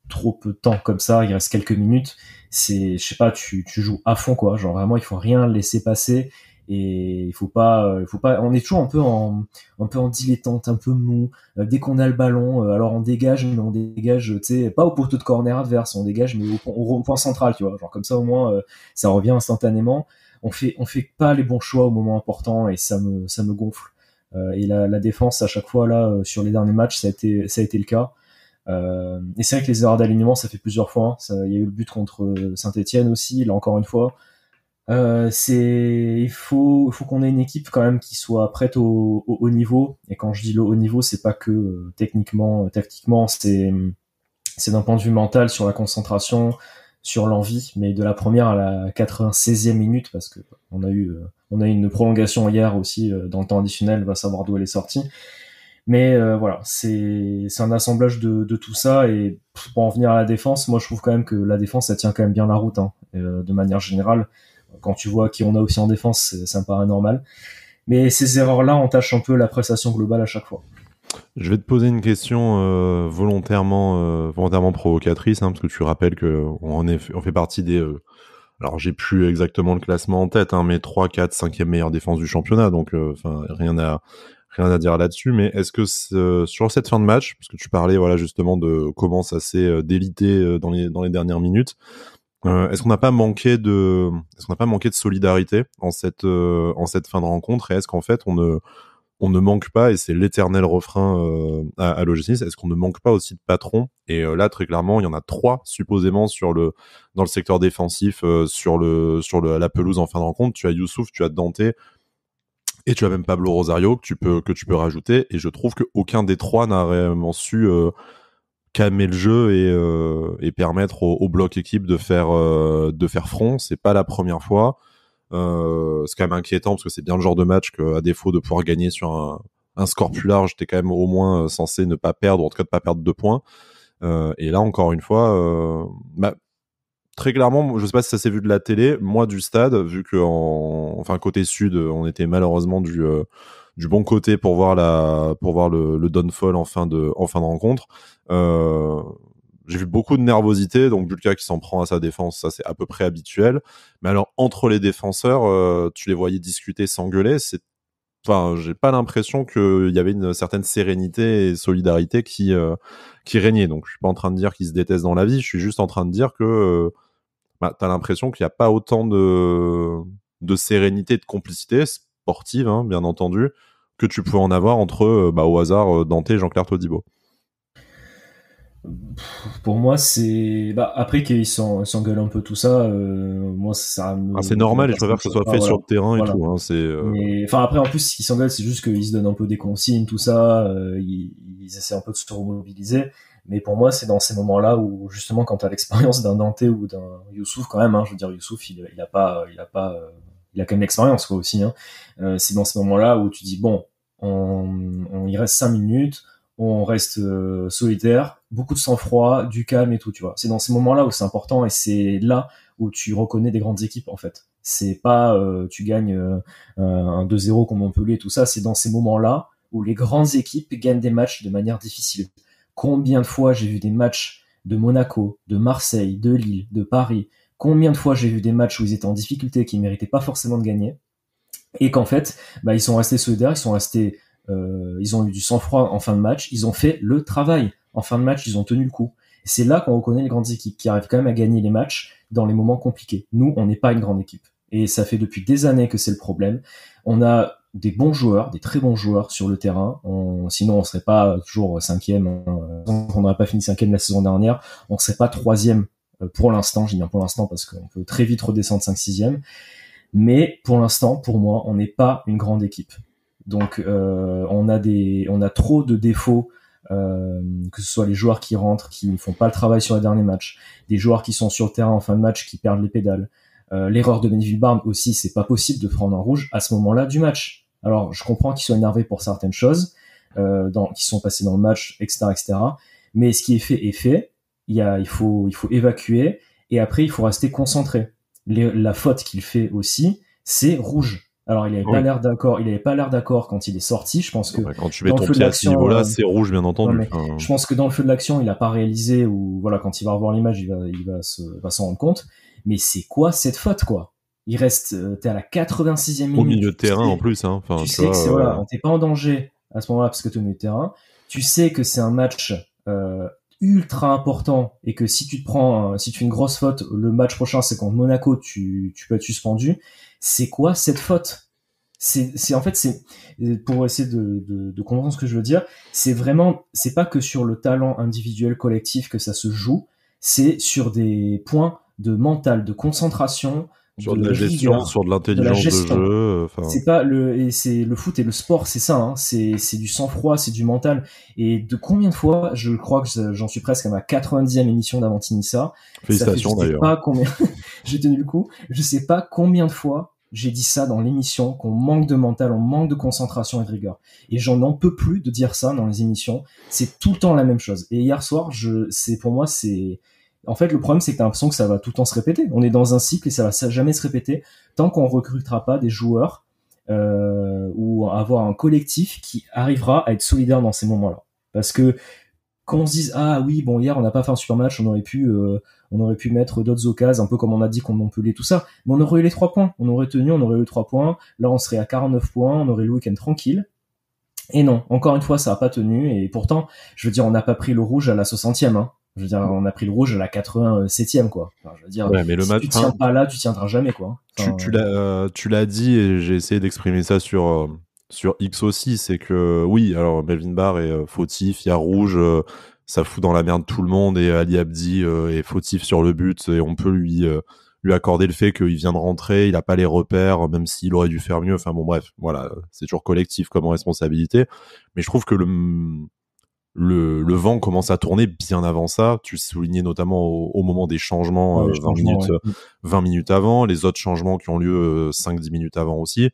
trop peu de temps comme ça, il reste quelques minutes, je sais pas, tu joues à fond, quoi. Genre, vraiment, il faut rien laisser passer. Et il faut pas, on est toujours un peu en dilettante, un peu mou. Dès qu'on a le ballon, alors on dégage, mais on dégage, tu sais, pas au poteau de corner adverse, on dégage, mais au point central, tu vois. Genre comme ça, au moins, ça revient instantanément. On fait pas les bons choix au moment important, et ça me gonfle. Et la défense, à chaque fois, là, sur les derniers matchs, ça a été le cas. Et c'est vrai que les erreurs d'alignement, ça fait plusieurs fois. Il y a eu le but contre Saint-Etienne aussi, là encore une fois. Il faut qu'on ait une équipe quand même qui soit prête au haut niveau. Et quand je dis le haut niveau, c'est pas que techniquement, tactiquement, c'est d'un point de vue mental, sur la concentration, sur l'envie, mais de la première à la 96e minute, parce que on a eu une prolongation hier aussi dans le temps additionnel, va savoir d'où elle est sortie. Mais voilà, c'est un assemblage de tout ça. Et pour en venir à la défense, moi je trouve quand même que la défense, ça tient quand même bien la route, hein, de manière générale. Quand tu vois qui on a aussi en défense, ça me paraît normal. Mais ces erreurs-là entachent un peu la prestation globale à chaque fois. Je vais te poser une question volontairement provocatrice, hein, parce que tu rappelles que on fait partie des... alors j'ai plus exactement le classement en tête, hein, mais 3, 4, 5e meilleure défense du championnat, donc rien à dire là-dessus. Mais est-ce que sur cette fin de match, parce que tu parlais voilà justement de comment ça s'est délité dans les dernières minutes, est-ce qu'on n'a pas manqué de solidarité en cette fin de rencontre, et est-ce qu'en fait on ne manque pas, et c'est l'éternel refrain à l'OGC Nice, est-ce qu'on ne manque pas aussi de patrons? Et là très clairement il y en a 3 supposément dans le secteur défensif, sur la pelouse en fin de rencontre. Tu as Youssouf, tu as Dante, et tu as même Pablo Rosario que tu peux rajouter, et je trouve qu'aucun des 3 n'a réellement su calmer le jeu et permettre au bloc équipe de faire front. C'est pas la première fois. C'est quand même inquiétant, parce que c'est bien le genre de match que, à défaut de pouvoir gagner sur un score plus large, t'es quand même au moins censé ne pas perdre, ou en tout cas de pas perdre 2 points. Et là encore une fois, très clairement, je sais pas si ça s'est vu de la télé, moi du stade, vu que côté sud, on était malheureusement du bon côté pour voir le downfall en fin de rencontre. J'ai vu beaucoup de nervosité, donc Bulka qui s'en prend à sa défense, ça c'est à peu près habituel. Mais alors entre les défenseurs, tu les voyais discuter, s'engueuler. J'ai pas l'impression qu'il y avait une certaine sérénité et solidarité qui régnait. Donc je suis pas en train de dire qu'ils se détestent dans la vie, je suis juste en train de dire que t'as l'impression qu'il n'y a pas autant de sérénité, de complicité sportive, hein, bien entendu, que tu pouvais en avoir entre, au hasard, Dante et Jean-Claire Todibo. Pour moi, c'est après qu'ils s'engueulent un peu tout ça, moi ça me... c'est normal, et je préfère que ce soit fait sur le terrain, voilà. Et tout, hein, Mais après, en plus, ce qu'ils s'engueulent, c'est juste qu'ils se donnent un peu des consignes, tout ça, ils essaient un peu de se remobiliser. Mais pour moi, c'est dans ces moments-là où, justement, quand tu as l'expérience d'un Dante ou d'un Youssouf, quand même, hein, je veux dire, Youssouf, il a quand même l'expérience, quoi, aussi, hein. C'est dans ces moments-là où tu dis, bon, il reste 5 minutes, on reste solitaire, beaucoup de sang-froid, du calme et tout, tu vois. C'est dans ces moments-là où c'est important et c'est là où tu reconnais des grandes équipes, en fait. C'est pas tu gagnes un 2-0 contre Montpellier, tout ça, c'est dans ces moments-là où les grandes équipes gagnent des matchs de manière difficile. Combien de fois j'ai vu des matchs de Monaco, de Marseille, de Lille, de Paris, combien de fois j'ai vu des matchs où ils étaient en difficulté, qui méritaient pas forcément de gagner, et qu'en fait, ils sont restés solidaires, ils ont eu du sang-froid en fin de match, ils ont fait le travail. En fin de match, ils ont tenu le coup. Et c'est là qu'on reconnaît les grandes équipes qui arrivent quand même à gagner les matchs dans les moments compliqués. Nous, on n'est pas une grande équipe. Et ça fait depuis des années que c'est le problème. On a des bons joueurs, des très bons joueurs sur le terrain. Sinon, on serait pas toujours cinquième. On n'aurait pas fini cinquième la saison dernière. On serait pas troisième pour l'instant. Je dis bien pour l'instant parce qu'on peut très vite redescendre 5-6e. Mais pour l'instant, pour moi, on n'est pas une grande équipe. Donc, on a trop de défauts, que ce soit les joueurs qui rentrent, qui ne font pas le travail sur les derniers matchs, des joueurs qui sont sur le terrain en fin de match, qui perdent les pédales. L'erreur de Melville-Barnes aussi, c'est pas possible de prendre un rouge à ce moment-là du match. Alors, je comprends qu'ils soient énervés pour certaines choses, qui sont passées dans le match, etc., etc. Mais ce qui est fait est fait. Il faut évacuer et après il faut rester concentré. La faute qu'il fait aussi, c'est rouge. Alors il avait pas l'air d'accord. Il avait pas l'air d'accord quand il est sorti. Je pense que quand tu mets ton pied à ce niveau-là, c'est rouge, bien entendu. Je pense que dans le feu de l'action, il a pas réalisé, ou voilà, quand il va revoir l'image, il va s'en rendre compte. Mais c'est quoi cette faute, quoi? Il reste, t'es à la 86e minute. Au milieu de terrain, en plus, hein. Tu sais que c'est, voilà, on t'est pas en danger à ce moment-là parce que t'es au milieu de terrain. Tu sais que c'est un match, ultra important et que si tu fais une grosse faute, le match prochain c'est contre Monaco, tu peux être suspendu. C'est quoi cette faute? En fait, c'est pour essayer de comprendre ce que je veux dire. C'est pas que sur le talent individuel collectif que ça se joue, c'est sur des points de mental, de concentration, sur de la gestion, rigueur, sur de l'intelligence de jeu. C'est pas c'est le foot et le sport, c'est ça, hein. C'est du sang-froid, c'est du mental. Et de combien de fois, je crois que j'en suis presque à ma 90e émission d'Avantinissa. Félicitations d'ailleurs. Pas combien, j'ai tenu le coup. Je sais pas combien de fois j'ai dit ça dans l'émission, qu'on manque de mental, on manque de concentration et de rigueur. Et j'en peux plus de dire ça dans les émissions. C'est tout le temps la même chose. Et hier soir, pour moi, en fait, le problème, c'est que t'as l'impression que ça va tout le temps se répéter. On est dans un cycle et ça va jamais se répéter tant qu'on recrutera pas des joueurs ou avoir un collectif qui arrivera à être solidaire dans ces moments-là. Parce que quand on se dise ah oui, bon, hier on n'a pas fait un super match, on aurait pu mettre d'autres occasions, un peu comme on a dit qu'on Montpellier, tout ça, mais on aurait eu les 3 points, on aurait eu les 3 points, là on serait à 49 points, on aurait le week-end tranquille. Et non, encore une fois, ça a pas tenu, et pourtant, je veux dire, on n'a pas pris le rouge à la 60e, hein. Je veux dire, on a pris le rouge à la 87e, quoi. Enfin, je veux dire, ouais, mais si tu tiens pas là, tu tiendras jamais, quoi. Enfin, tu l'as dit, et j'ai essayé d'exprimer ça sur X aussi, c'est que oui, alors Melvin Barr est fautif, il y a rouge, ça fout dans la merde tout le monde, et Ali Abdi est fautif sur le but, et on peut lui accorder le fait qu'il vient de rentrer, il a pas les repères, même s'il aurait dû faire mieux. Enfin bon, bref, voilà, c'est toujours collectif comme responsabilité, mais je trouve que le vent commence à tourner bien avant ça. Tu soulignais notamment au moment des changements, 20 minutes avant, les autres changements qui ont lieu 5-10 minutes avant aussi.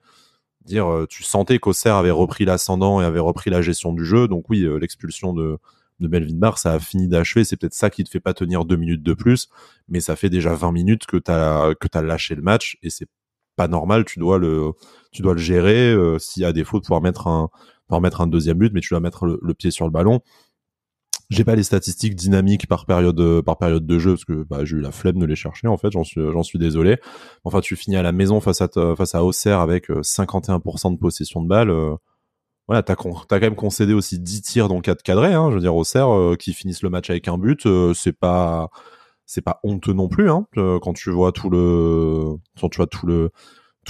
Tu sentais qu'Auxerre avait repris l'ascendant et avait repris la gestion du jeu. Donc oui, l'expulsion de Melvin Barr, ça a fini d'achever. C'est peut-être ça qui te fait pas tenir 2 minutes de plus, mais ça fait déjà 20 minutes que t'as lâché le match, et c'est pas normal. Tu dois le gérer, s'il y a défaut de pouvoir mettre un deuxième but, mais tu dois mettre le pied sur le ballon. J'ai pas les statistiques dynamiques par période de jeu, parce que j'ai eu la flemme de les chercher, en fait, j'en suis désolé. Enfin, tu finis à la maison face à Auxerre avec 51% de possession de balle. Voilà, t'as quand même concédé aussi 10 tirs dans 4 cadrés, hein. Je veux dire, Auxerre qui finissent le match avec un but, c'est pas honteux non plus, hein. Quand tu vois tout le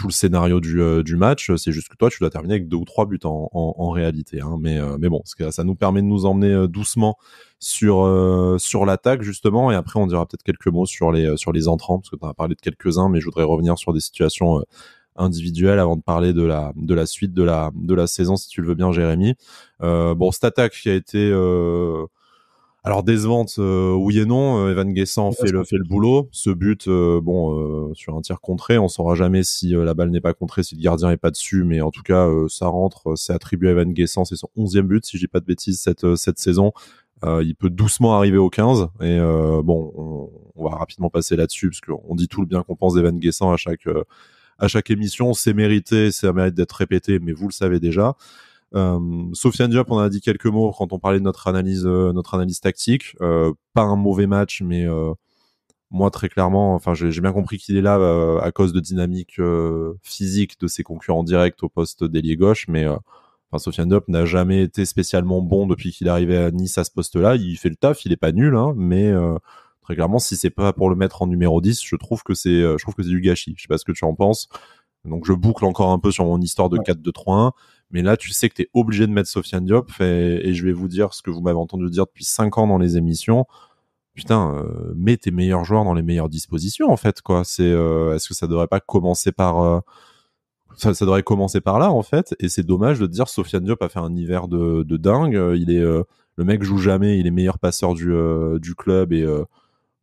scénario du match, c'est juste que toi tu dois terminer avec 2 ou 3 buts en réalité, hein. Mais bon, ça nous permet de nous emmener doucement sur l'attaque, justement, et après on dira peut-être quelques mots sur les entrants, parce que tu en as parlé de quelques-uns, mais je voudrais revenir sur des situations individuelles avant de parler de la suite de la saison, si tu le veux bien, Jérémy. Cette attaque qui a été Alors décevante, oui et non. Evan Guessant fait le boulot. Ce but, sur un tir contré, on saura jamais si la balle n'est pas contrée, si le gardien est pas dessus, mais en tout cas, ça rentre. C'est attribué à Evan Guessant, c'est son 11e but, si je dis pas de bêtises, cette saison. Il peut doucement arriver au 15. Et on va rapidement passer là-dessus, parce qu'on dit tout le bien qu'on pense d'Evan Guessant à chaque émission. C'est mérité, ça mérite d'être répété, mais vous le savez déjà. Sofiane Diop, on a dit quelques mots quand on parlait de notre analyse tactique. Pas un mauvais match, mais moi très clairement, enfin j'ai bien compris qu'il est là à cause de dynamique physique de ses concurrents directs au poste d'ailier gauche, mais Sofiane Diop n'a jamais été spécialement bon depuis qu'il est arrivé à Nice à ce poste-là. Il fait le taf, il est pas nul, hein, mais très clairement, si c'est pas pour le mettre en numéro 10, je trouve que c'est du gâchis. Je sais pas ce que tu en penses. Donc je boucle encore un peu sur mon histoire de 4-2-3-1. Mais là, tu sais que tu es obligé de mettre Sofiane Diop, et je vais vous dire ce que vous m'avez entendu dire depuis 5 ans dans les émissions. Putain, mets tes meilleurs joueurs dans les meilleures dispositions, en fait, quoi. Est-ce que ça devrait pas commencer par ça devrait commencer par là, en fait. Et c'est dommage de te dire Sofiane Diop a fait un hiver de dingue. Le mec joue jamais, il est meilleur passeur du club et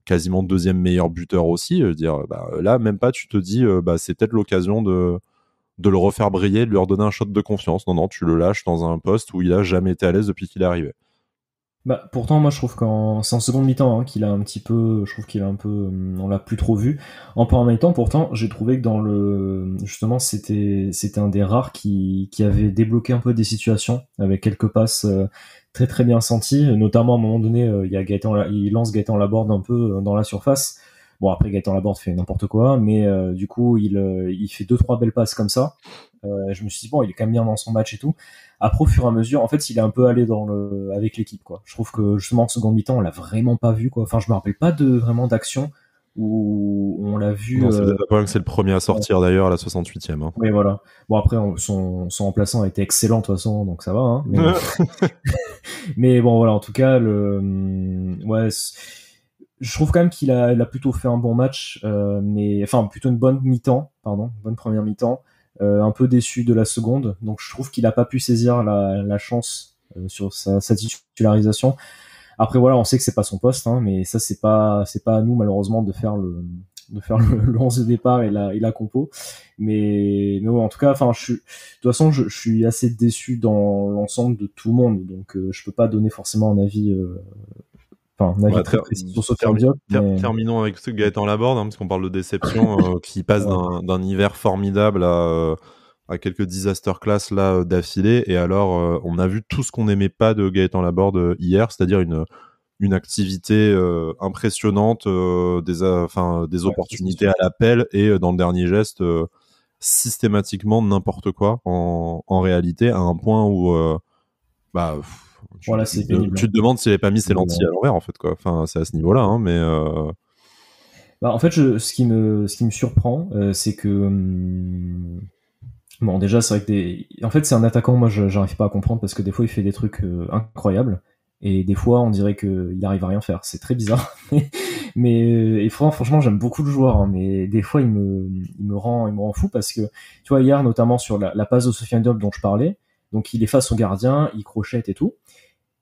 quasiment deuxième meilleur buteur aussi. Je veux dire, là, même pas, tu te dis, c'est peut-être l'occasion de le refaire briller, de lui redonner un shot de confiance. Non, tu le lâches dans un poste où il a jamais été à l'aise depuis qu'il est arrivé. Pourtant, moi, je trouve c'est en seconde mi-temps qu'il a un petit peu, je trouve qu'il a un peu, on l'a plus trop vu. En première mi-temps, pourtant, j'ai trouvé que justement, c'était un des rares qui avait débloqué un peu des situations avec quelques passes très très bien senties, notamment à un moment donné, il lance Gaëtan Laborde un peu dans la surface. Bon, après, Gaëtan Laborde fait n'importe quoi, mais du coup, il fait 2-3 belles passes comme ça. Je me suis dit, bon, il est quand même bien dans son match et tout. Après, au fur et à mesure, en fait, il est un peu allé avec l'équipe, quoi. Je trouve que, justement, en seconde mi-temps, on l'a vraiment pas vu, quoi. Enfin, je me rappelle pas vraiment d'action où on l'a vu. Non, c'est le premier à sortir, d'ailleurs, à la 68e. Hein. Oui, voilà. Bon, après, son remplaçant a été excellent, de toute façon, donc ça va, hein. Mais bon, voilà, en tout cas, je trouve quand même qu'il a plutôt fait un bon match, plutôt une bonne mi-temps, pardon, bonne première mi-temps. Un peu déçu de la seconde, donc je trouve qu'il a pas pu saisir la chance sur sa titularisation. Après voilà, on sait que c'est pas son poste, hein, mais ça c'est pas à nous malheureusement de faire le 11 de départ et la compo. Mais ouais, en tout cas, de toute façon, je suis assez déçu dans l'ensemble de tout le monde, donc je peux pas donner forcément un avis. Très précis sur Sofiane Diop. Terminons avec ce Gaëtan Laborde, parce qu'on parle de déception, qui passe d'un hiver formidable à quelques disaster class là d'affilée. Et alors, on a vu tout ce qu'on n'aimait pas de Gaëtan Laborde hier, c'est-à-dire une activité impressionnante, des opportunités à l'appel, et dans le dernier geste, systématiquement n'importe quoi en réalité, à un point où tu te demandes s'il n'avait pas mis ses lentilles à l'envers, en fait, quoi. Enfin, c'est à ce niveau-là, hein, mais en fait, ce qui me surprend, c'est que bon, déjà, c'est vrai que en fait, c'est un attaquant, moi, j'arrive pas à comprendre, parce que des fois, il fait des trucs incroyables, et des fois, on dirait qu'il arrive à rien faire. C'est très bizarre. Et franchement, j'aime beaucoup le joueur, hein, mais des fois, il me rend fou, parce que, tu vois, hier, notamment sur la passe de Sofiane Diop dont je parlais, donc il est face au gardien, il crochette et tout.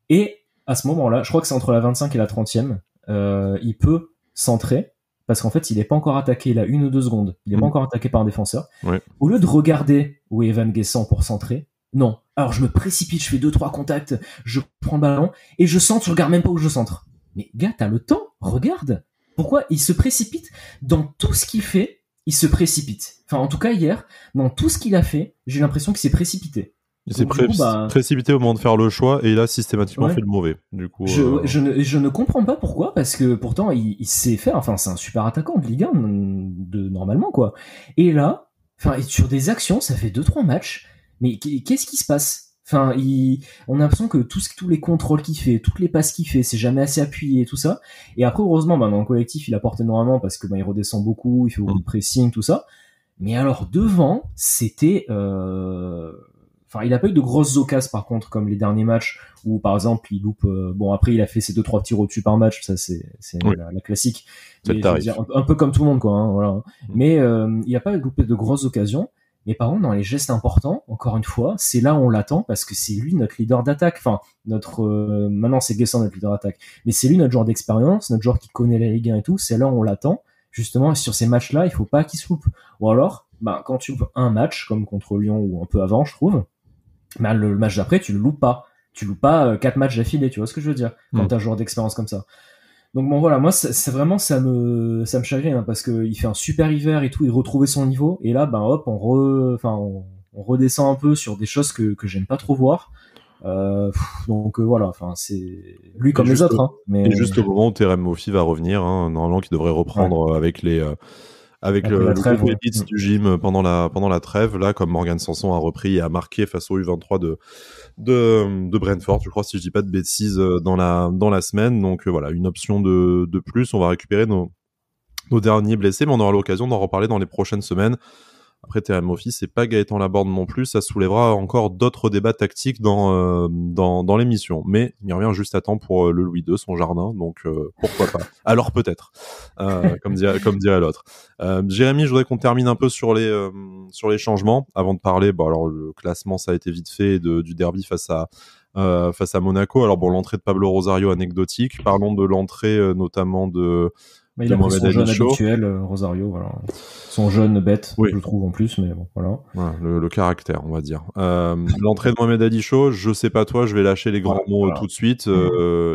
Et à ce moment-là, je crois que c'est entre la 25 et la 30e, il peut centrer, parce qu'en fait, il n'est pas encore attaqué, il a 1 ou 2 secondes. Il n'est pas encore attaqué par un défenseur. Ouais. Au lieu de regarder où est Evan Guessant pour centrer, non. Alors je me précipite, je fais 2-3 contacts, je prends le ballon, et je centre, je regarde même pas où je centre. Mais gars, t'as le temps, regarde. Pourquoi il se précipite dans tout ce qu'il fait, il se précipite. Enfin, en tout cas, hier, dans tout ce qu'il a fait, j'ai l'impression qu'il s'est précipité. Il s'est précipité au moment de faire le choix, et il a systématiquement fait le mauvais. Du coup, je ne comprends pas pourquoi, parce que pourtant il sait faire. Enfin, c'est un super attaquant de Ligue 1 normalement, quoi. Et là, sur des actions, ça fait 2-3 matchs. Mais qu'est-ce qui se passe? Enfin, on a l'impression que tous les contrôles qu'il fait, toutes les passes qu'il fait, c'est jamais assez appuyé, tout ça. Et après, heureusement, dans le collectif, il apporte énormément, parce que il redescend beaucoup, il fait beaucoup de pressing, tout ça. Mais alors devant, c'était il a pas eu de grosses occasions, par contre, comme les derniers matchs où, par exemple, il loupe. Après, il a fait ses 2-3 tirs au-dessus par match, ça c'est la classique. Mais, un peu comme tout le monde, quoi. Hein, voilà. Mais il a pas loupé de grosses occasions. Mais par contre, dans les gestes importants, encore une fois, c'est là où on l'attend parce que c'est lui notre leader d'attaque. Enfin, maintenant c'est Guessant notre leader d'attaque, mais c'est lui notre joueur d'expérience, notre joueur qui connaît la Ligue 1 et tout. C'est là où on l'attend. Justement, sur ces matchs-là, il faut pas qu'il se loupe. Ou alors, quand tu loupes un match, comme contre Lyon ou un peu avant, je trouve, le match d'après, tu le loupes pas. Tu loupes pas 4 matchs d'affilée, tu vois ce que je veux dire, quand t'as un joueur d'expérience comme ça. Donc bon voilà, moi c'est vraiment ça me chagrine hein, parce que il fait un super hiver et tout, il retrouvait son niveau et là hop on redescend un peu sur des choses que j'aime pas trop voir. Voilà, enfin c'est lui comme les autres. Mais juste au moment où Terem Moffi va revenir, normalement qui devrait reprendre avec le groupe Elite du gym pendant la trêve, là comme Morgan Sanson a repris et a marqué face au U23 de Brentford, je crois si je dis pas de bêtises dans la semaine. Donc voilà, une option de plus. On va récupérer nos derniers blessés, mais on aura l'occasion d'en reparler dans les prochaines semaines. Après, Terem Moffi, c'est pas Gaëtan Laborde non plus. Ça soulèvera encore d'autres débats tactiques dans l'émission. Mais il revient juste à temps pour le Louis II, son jardin. Donc, pourquoi pas. Alors peut-être, comme dirait l'autre. Jérémy, je voudrais qu'on termine un peu sur les changements avant de parler. Bon, alors, le classement, ça a été vite fait du derby face à Monaco. Alors, bon, l'entrée de Pablo Rosario anecdotique. Parlons de l'entrée, notamment il a pris son jeune habituel, Rosario, voilà. Son jeune bête, oui. Je le trouve en plus, mais bon, voilà. Le caractère, on va dire. L'entrée de Mohamed Ali Chaud, je sais pas toi, je vais lâcher les grands mots tout de suite.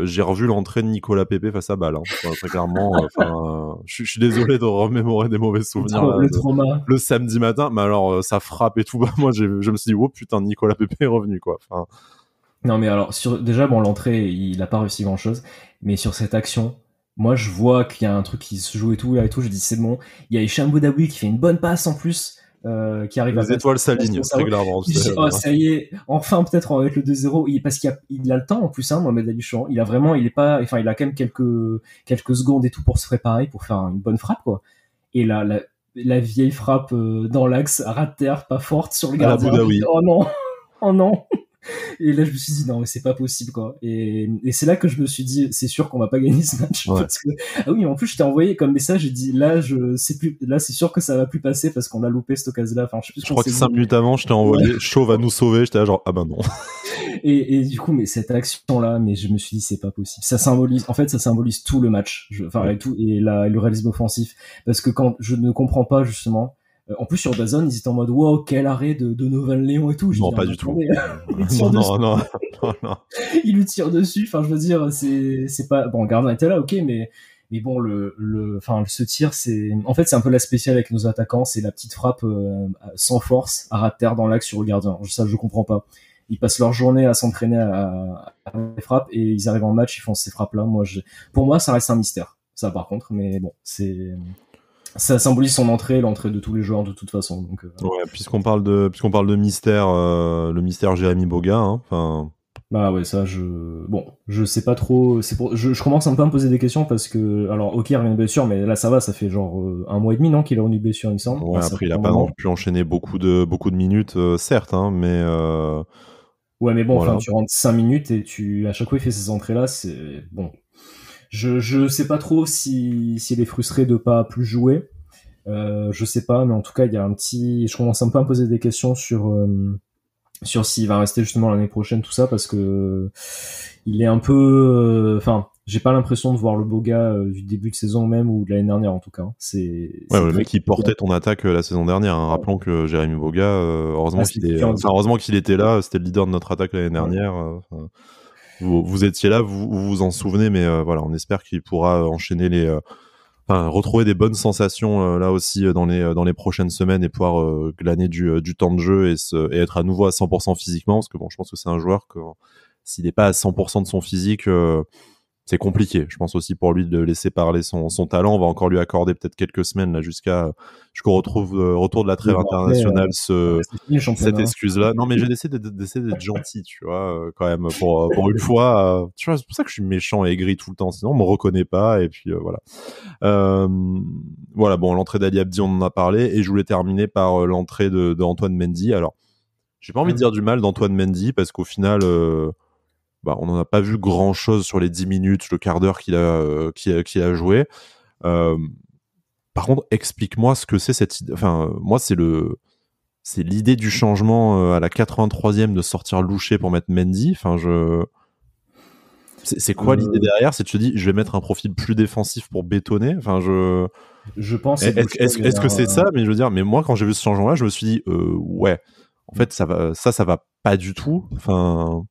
J'ai revu l'entrée de Nicolas Pepe face à Bâle. Très clairement, je suis désolé de remémorer des mauvais souvenirs. Le samedi matin, mais alors ça frappe et tout. Moi, je me suis dit, oh putain, Nicolas Pepe est revenu, quoi. Non, mais alors, déjà, l'entrée, il a pas réussi grand chose, mais sur cette action, moi, je vois qu'il y a un truc qui se joue et tout, je dis c'est bon. Il y a Hicham Boudaoui qui fait une bonne passe en plus, qui arrive les étoiles s'alignent, très clairement. Ça y est, enfin, peut-être avec le 2-0, parce qu'il a le temps en plus, Mohamed Ali Chaud. Il a quand même quelques secondes et tout pour se préparer, pour faire une bonne frappe, quoi. Et la vieille frappe dans l'axe, à ras de terre, pas forte sur le gardien. Oh non. Et là je me suis dit non mais c'est pas possible quoi, et c'est là que je me suis dit c'est sûr qu'on va pas gagner ce match, parce que mais en plus je t'ai envoyé comme message, j'ai dit là c'est sûr que ça va plus passer parce qu'on a loupé cette occasion là, je crois que 5 minutes avant je t'ai envoyé Chaud va nous sauver, j'étais là genre ah ben non. et du coup mais cette action là, mais je me suis dit c'est pas possible, ça symbolise tout le match, et le réalisme offensif, parce que quand je ne comprends pas justement. En plus sur DAZN ils étaient en mode wow quel arrêt de Donovan Léon et tout. Non, pas du tout. Non. Il lui tire dessus. Enfin je veux dire c'est pas bon. Gardien était là ok, mais bon ce tir c'est un peu la spéciale avec nos attaquants, c'est la petite frappe sans force à ras de terre dans l'axe sur le gardien. Ça je comprends pas. Ils passent leur journée à s'entraîner à les frappes et ils arrivent en match ils font ces frappes là. Pour moi ça reste un mystère ça par contre, mais bon ça symbolise l'entrée de tous les joueurs de toute façon. Donc, puisqu'on parle de mystère, le mystère Jérémy Boga, Bah ouais, ça je sais pas trop. Je commence un peu à me poser des questions parce que alors ok il revient de blessure, mais là ça va, ça fait genre 1 mois et demi qu'il est revenu de blessure il me semble. Ouais, après il a pas non plus enchaîné beaucoup de minutes, certes, mais. Ouais, mais bon, voilà. Tu rentres 5 minutes et à chaque fois il fait ces entrées là, c'est bon. Je sais pas trop s'il est frustré de pas plus jouer. Je sais pas, mais en tout cas, il y a je commence un peu à me poser des questions sur s'il va rester justement l'année prochaine, tout ça, parce que il est un peu, j'ai pas l'impression de voir le Boga du début de saison même ou de l'année dernière en tout cas. Le mec qui portait ton attaque la saison dernière. Rappelons que Jérémy Boga, heureusement qu'il était là, c'était le leader de notre attaque l'année dernière. Vous étiez là, vous vous en souvenez, mais voilà, on espère qu'il pourra enchaîner retrouver des bonnes sensations là aussi dans les prochaines semaines et pouvoir glaner du temps de jeu et être à nouveau à 100% physiquement, parce que bon, je pense que c'est un joueur que s'il n'est pas à 100% de son physique, c'est compliqué. Je pense aussi pour lui de laisser parler son talent. On va encore lui accorder peut-être quelques semaines là jusqu'au retour de la trêve internationale cette excuse-là. Non mais j'ai d'essayer d'être gentil, tu vois, quand même pour une fois. Tu vois, c'est pour ça que je suis méchant et aigri tout le temps. Sinon on me reconnaît pas et puis voilà. Voilà, bon, l'entrée d'Ali Abdi on en a parlé et je voulais terminer par l'entrée de Antoine Mendy. Alors, j'ai pas envie de dire du mal d'Antoine Mendy parce qu'au final. On n'en a pas vu grand-chose sur les 10 minutes, le quart d'heure qu'il a joué. Par contre, explique-moi ce que c'est cette idée. Enfin, moi, c'est c'est l'idée du changement à la 83e de sortir Louché pour mettre Mendy. Enfin, c'est quoi l'idée derrière? C'est de te dire, je vais mettre un profil plus défensif pour bétonner. Enfin, je pense est-ce que c'est ça? Mais je veux dire, mais moi, quand j'ai vu ce changement-là, je me suis dit, ouais, en fait, ça va pas du tout. Enfin.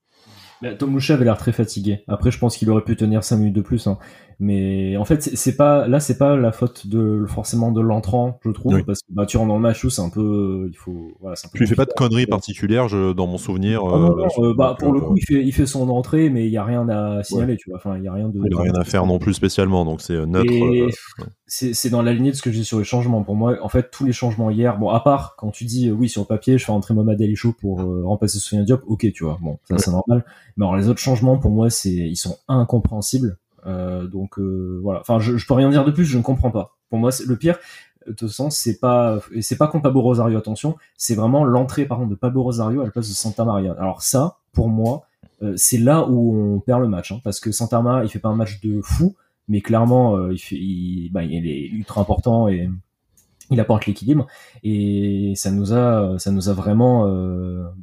Tom Louchet avait l'air très fatigué. Après, je pense qu'il aurait pu tenir 5 minutes de plus. Hein. Mais en fait, c'est pas la faute forcément de l'entrant, je trouve, Oui. parce que tu rentres dans le match où c'est un peu, il faut, voilà, c'est un peu. Tu fais pas de conneries particulières, dans mon souvenir. Pour le coup, il fait son entrée, mais il y a rien à signaler, tu vois. Enfin, il y a rien de. Il y a rien à faire non plus spécialement, donc c'est neutre. Et c'est dans la lignée de ce que j'ai sur les changements. Pour moi, en fait, tous les changements hier, bon, à part quand tu dis oui sur le papier, je fais rentrer Mohamed Ali Chou pour remplacer Sofiane Diop, ok, tu vois, bon, ça c'est normal. Mais alors les autres changements, pour moi, ils sont incompréhensibles. Donc voilà. Enfin, je peux rien dire de plus, je ne comprends pas. Pour moi, le pire. De toute façon, c'est pas contre Pablo Rosario, attention, c'est vraiment l'entrée par contre de Pablo Rosario à la place de Santa Maria. Alors ça, pour moi, c'est là où on perd le match, hein, parce que Santa Maria, il fait pas un match de fou, mais clairement, il est ultra important et il apporte l'équilibre. Et ça nous a vraiment,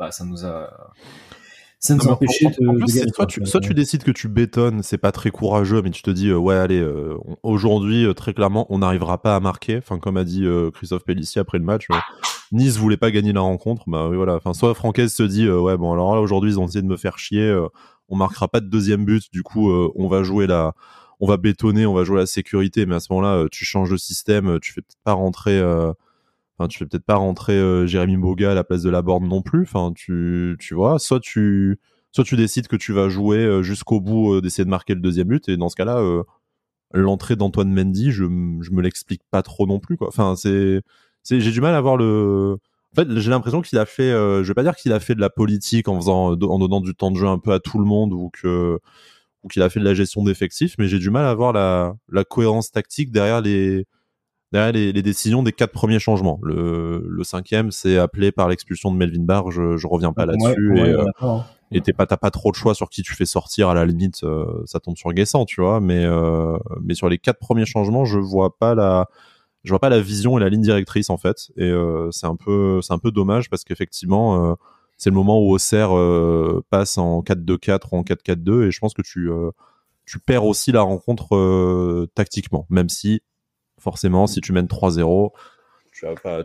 ça nous a empêché de gagner. Soit tu décides que tu bétonnes, c'est pas très courageux, mais tu te dis ouais allez, aujourd'hui très clairement on n'arrivera pas à marquer. Enfin comme a dit Christophe Pellissier après le match, Nice voulait pas gagner la rencontre. Bah oui, voilà. Enfin soit Francaise se dit ouais bon alors là aujourd'hui ils ont essayé de me faire chier, on marquera pas de deuxième but, du coup on va bétonner, on va jouer la sécurité, mais à ce moment-là tu changes de système, tu fais peut-être pas rentrer. Enfin, tu fais peut-être pas rentrer Jérémy Boga à la place de Laborde non plus. Enfin, tu vois, soit tu décides que tu vas jouer jusqu'au bout d'essayer de marquer le deuxième but. Et dans ce cas-là, l'entrée d'Antoine Mendy, je me l'explique pas trop non plus, quoi. Enfin, j'ai du mal à voir le. En fait, j'ai l'impression qu'il a fait. Je vais pas dire qu'il a fait de la politique en donnant du temps de jeu un peu à tout le monde ou qu'il a fait de la gestion d'effectifs, mais j'ai du mal à voir la cohérence tactique derrière les décisions des 4 premiers changements. Le 5e, c'est appelé par l'expulsion de Melvin Barr. Je reviens pas là-dessus. Et t'as pas trop de choix sur qui tu fais sortir. À la limite, ça tombe sur Guessant, tu vois. Mais sur les 4 premiers changements, je vois pas la vision et la ligne directrice en fait. Et c'est un peu dommage parce qu'effectivement, c'est le moment où Auxerre passe en 4-2-4 ou en 4-4-2. Et je pense que tu perds aussi la rencontre tactiquement, même si forcément, si tu mènes 3-0,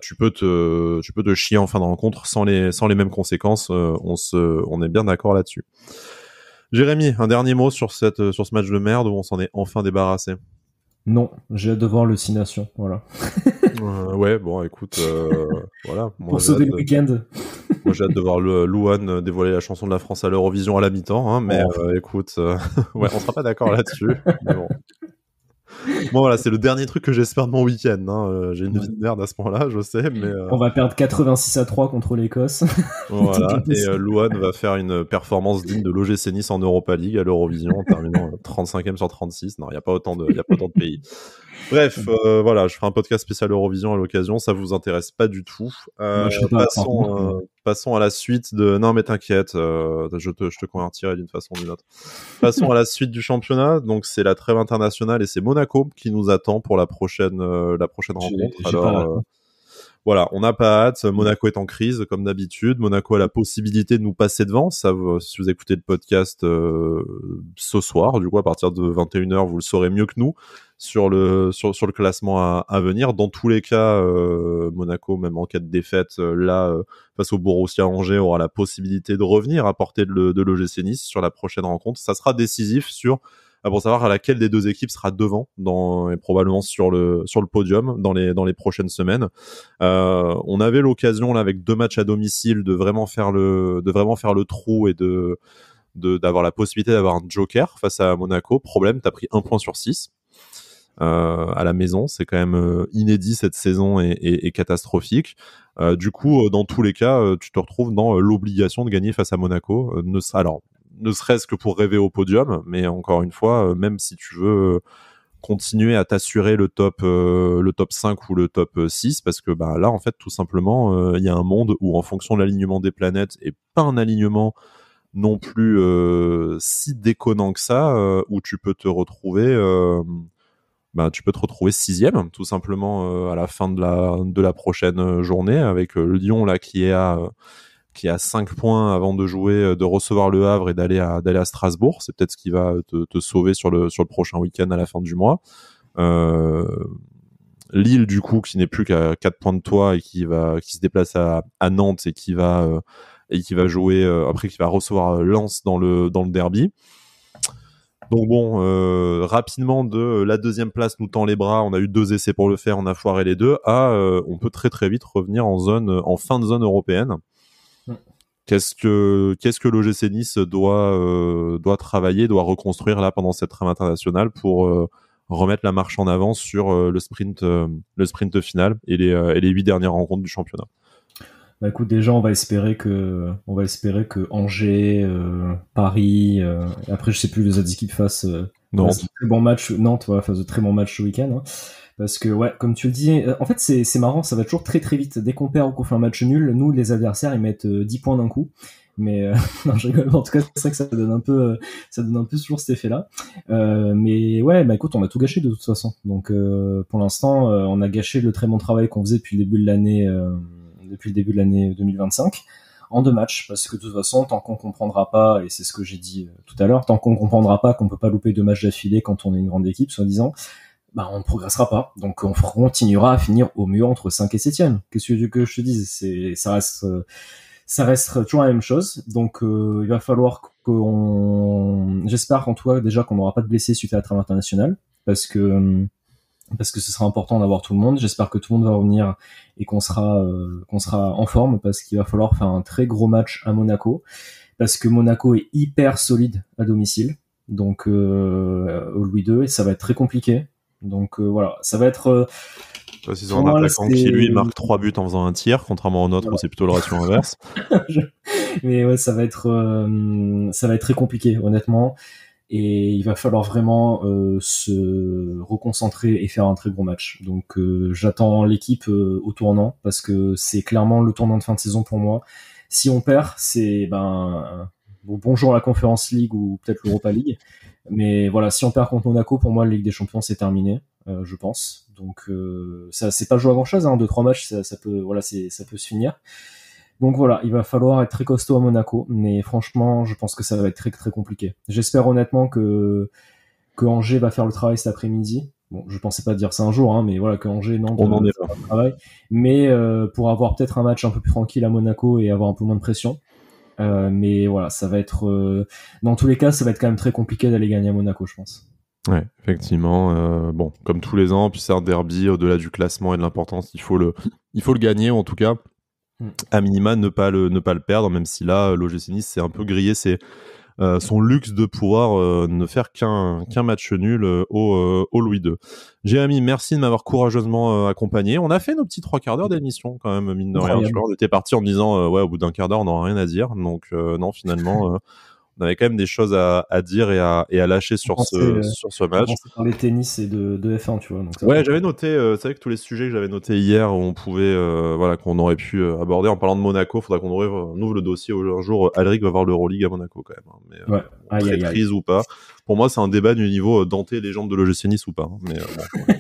tu peux te chier en fin de rencontre sans les mêmes conséquences. On est bien d'accord là-dessus. Jérémy, un dernier mot sur ce match de merde où on s'en est enfin débarrassé. Non, j'ai hâte de voir le 6 Nations, voilà. Ouais, bon, écoute, voilà. Pour sauver le week-end. Moi, j'ai hâte de voir Louane dévoiler la chanson de la France à l'Eurovision à la mi-temps, hein, mais écoute, ouais, on sera pas d'accord là-dessus. Mais bon. Bon voilà, c'est le dernier truc que j'espère de mon week-end. Hein. J'ai une vie de merde à ce point-là, je sais, mais on va perdre 86-3 contre l'Écosse. Voilà. Et Louane va faire une performance digne de l'OGC Nice en Europa League à l'Eurovision en terminant 35e sur 36. Non, il y a pas autant de pays. Bref, voilà, je ferai un podcast spécial Eurovision à l'occasion. Ça vous intéresse pas du tout. Passons à la suite de. Non, mais t'inquiète, je te convertirai d'une façon ou d'une autre. Passons à la suite du championnat. Donc c'est la trêve internationale et c'est Monaco qui nous attend pour la prochaine rencontre. Alors. Voilà, on n'a pas hâte. Monaco est en crise, comme d'habitude. Monaco a la possibilité de nous passer devant. Ça, si vous écoutez le podcast ce soir, du coup, à partir de 21h, vous le saurez mieux que nous sur le classement à venir. Dans tous les cas, Monaco, même en cas de défaite, face au Borussia Angers, aura la possibilité de revenir à portée de l'OGC Nice sur la prochaine rencontre. Ça sera décisif pour savoir à laquelle des deux équipes sera devant et probablement sur le podium dans les prochaines semaines. On avait l'occasion là avec 2 matchs à domicile de vraiment faire le trou et d'avoir la possibilité d'avoir un joker face à Monaco. Problème, t'as pris 1 point sur 6 à la maison, c'est quand même inédit cette saison et catastrophique. Du coup, dans tous les cas, tu te retrouves dans l'obligation de gagner face à Monaco. Ne serait-ce que pour rêver au podium, mais encore une fois, même si tu veux continuer à t'assurer le top 5 ou le top 6, parce que là, en fait, tout simplement, il y a un monde où, en fonction de l'alignement des planètes, et pas un alignement non plus si déconnant que ça, où tu peux te retrouver bah, tu peux te retrouver 6e, tout simplement, à la fin de la prochaine journée, avec Lyon là qui est à 5 points avant de jouer, de recevoir le Havre et d'aller à Strasbourg. C'est peut-être ce qui va te sauver sur le prochain week-end à la fin du mois. Lille, du coup, qui n'est plus qu'à 4 points de toi et qui se déplace à Nantes et qui va jouer, après qui va recevoir Lens dans le derby. Donc bon, rapidement de la deuxième place nous tend les bras, on a eu 2 essais pour le faire, on a foiré les deux, on peut très très vite revenir en fin de zone européenne. Qu'est-ce que l'OGC Nice doit travailler, doit reconstruire là pendant cette trêve internationale pour remettre la marche en avant sur le sprint final et les 8 dernières rencontres du championnat? Bah écoute, déjà on va espérer que Angers, Paris, après je sais plus les autres équipes fassent de très bons matchs. Nantes fasse de très bons matchs ce week-end. Hein. Parce que ouais, comme tu le dis, en fait c'est marrant, ça va toujours très très vite. Dès qu'on perd ou qu'on fait un match nul, nous les adversaires ils mettent 10 points d'un coup. Mais non, je rigole. En tout cas, c'est vrai que ça donne un peu toujours cet effet-là. Mais ouais, bah écoute, on a tout gâché de toute façon. Donc pour l'instant, on a gâché le très bon travail qu'on faisait depuis le début de l'année 2025 en 2 matchs, parce que de toute façon, tant qu'on comprendra pas, et c'est ce que j'ai dit tout à l'heure, tant qu'on comprendra pas qu'on peut pas louper 2 matchs d'affilée quand on est une grande équipe, soi-disant, bah on ne progressera pas. Donc on continuera à finir au mieux entre 5 et 7e. Qu'est-ce que je te dise, ça reste toujours la même chose. Donc il va falloir j'espère qu'en tout cas déjà qu'on n'aura pas de blessés suite à la trêve internationale, parce que ce sera important d'avoir tout le monde. J'espère que tout le monde va revenir et qu'on sera en forme, parce qu'il va falloir faire un très gros match à Monaco, parce que Monaco est hyper solide à domicile, donc au Louis II, et ça va être très compliqué. Donc voilà, ça va être c'est un attaquant qui lui marque 3 buts en faisant un tir, contrairement au nôtre où c'est plutôt le ratio inverse. Mais ouais, ça va être très compliqué, honnêtement. Et il va falloir vraiment se reconcentrer et faire un très gros match. Donc j'attends l'équipe au tournant, parce que c'est clairement le tournant de fin de saison pour moi. Si on perd, c'est bonjour la Conference League ou peut-être l'Europa League. Mais voilà, si on perd contre Monaco, pour moi la Ligue des Champions c'est terminé, je pense. Donc ça c'est pas joué à grand chose, hein, 2-3 matchs ça peut se finir. Donc voilà, il va falloir être très costaud à Monaco, mais franchement, je pense que ça va être très très compliqué. J'espère honnêtement que Angers va faire le travail cet après-midi. Bon, je pensais pas dire ça un jour, hein, mais voilà, que Angers, Nantes on en est là. Le travail. Mais pour avoir peut-être un match un peu plus tranquille à Monaco et avoir un peu moins de pression. Mais voilà, ça va être dans tous les cas, ça va être quand même très compliqué d'aller gagner à Monaco, je pense. Ouais, effectivement. Bon, comme tous les ans, puis c'est un derby, au-delà du classement et de l'importance, il faut le gagner, ou en tout cas, à minima, ne pas le perdre, même si là, l'OGC Nice s'est un peu grillé son luxe de pouvoir ne faire qu'un match nul au Louis II. Jérémy, merci de m'avoir courageusement accompagné. On a fait nos petits 3 quarts d'heure d'émission quand même, mine de rien. Tu vois, on était parti en me disant ouais, au bout d'un quart d'heure on n'aura rien à dire. Donc non, finalement on avait quand même des choses à dire et à lâcher sur ce match. On parlait de tennis et de F1, tu vois. Donc ouais, j'avais noté, c'est vrai que tous les sujets que j'avais notés hier, on pouvait, qu'on aurait pu aborder. En parlant de Monaco, faudra qu'on ouvre le dossier un jour. Alric va voir l'Euroleague à Monaco quand même. Hein, mais très prise ou pas. Pour moi, c'est un débat du niveau Dante, légende de l'OGC Nice ou pas. Hein, mais ouais.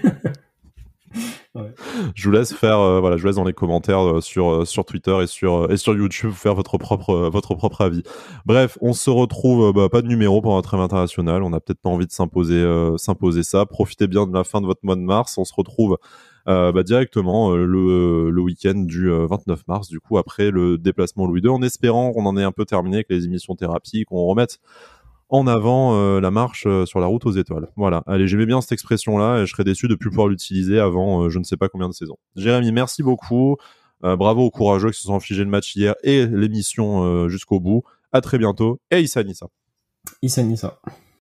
Je vous laisse faire, je vous laisse dans les commentaires sur Twitter et sur YouTube faire votre propre avis. Bref, on se retrouve, pas de numéro pour un trêve international. On n'a peut-être pas envie de s'imposer ça. Profitez bien de la fin de votre mois de mars. On se retrouve directement le week-end du 29 mars, du coup après le déplacement Louis II, en espérant qu'on en ait un peu terminé avec les émissions thérapie, qu'on remette en avant la marche sur la route aux étoiles. Voilà. Allez, j'aimais bien cette expression-là et je serais déçu de plus pouvoir l'utiliser avant je ne sais pas combien de saisons. Jérémy, merci beaucoup. Bravo aux courageux qui se sont infligés le match hier et l'émission jusqu'au bout. À très bientôt. Et Issa Nissa. Issa Nissa.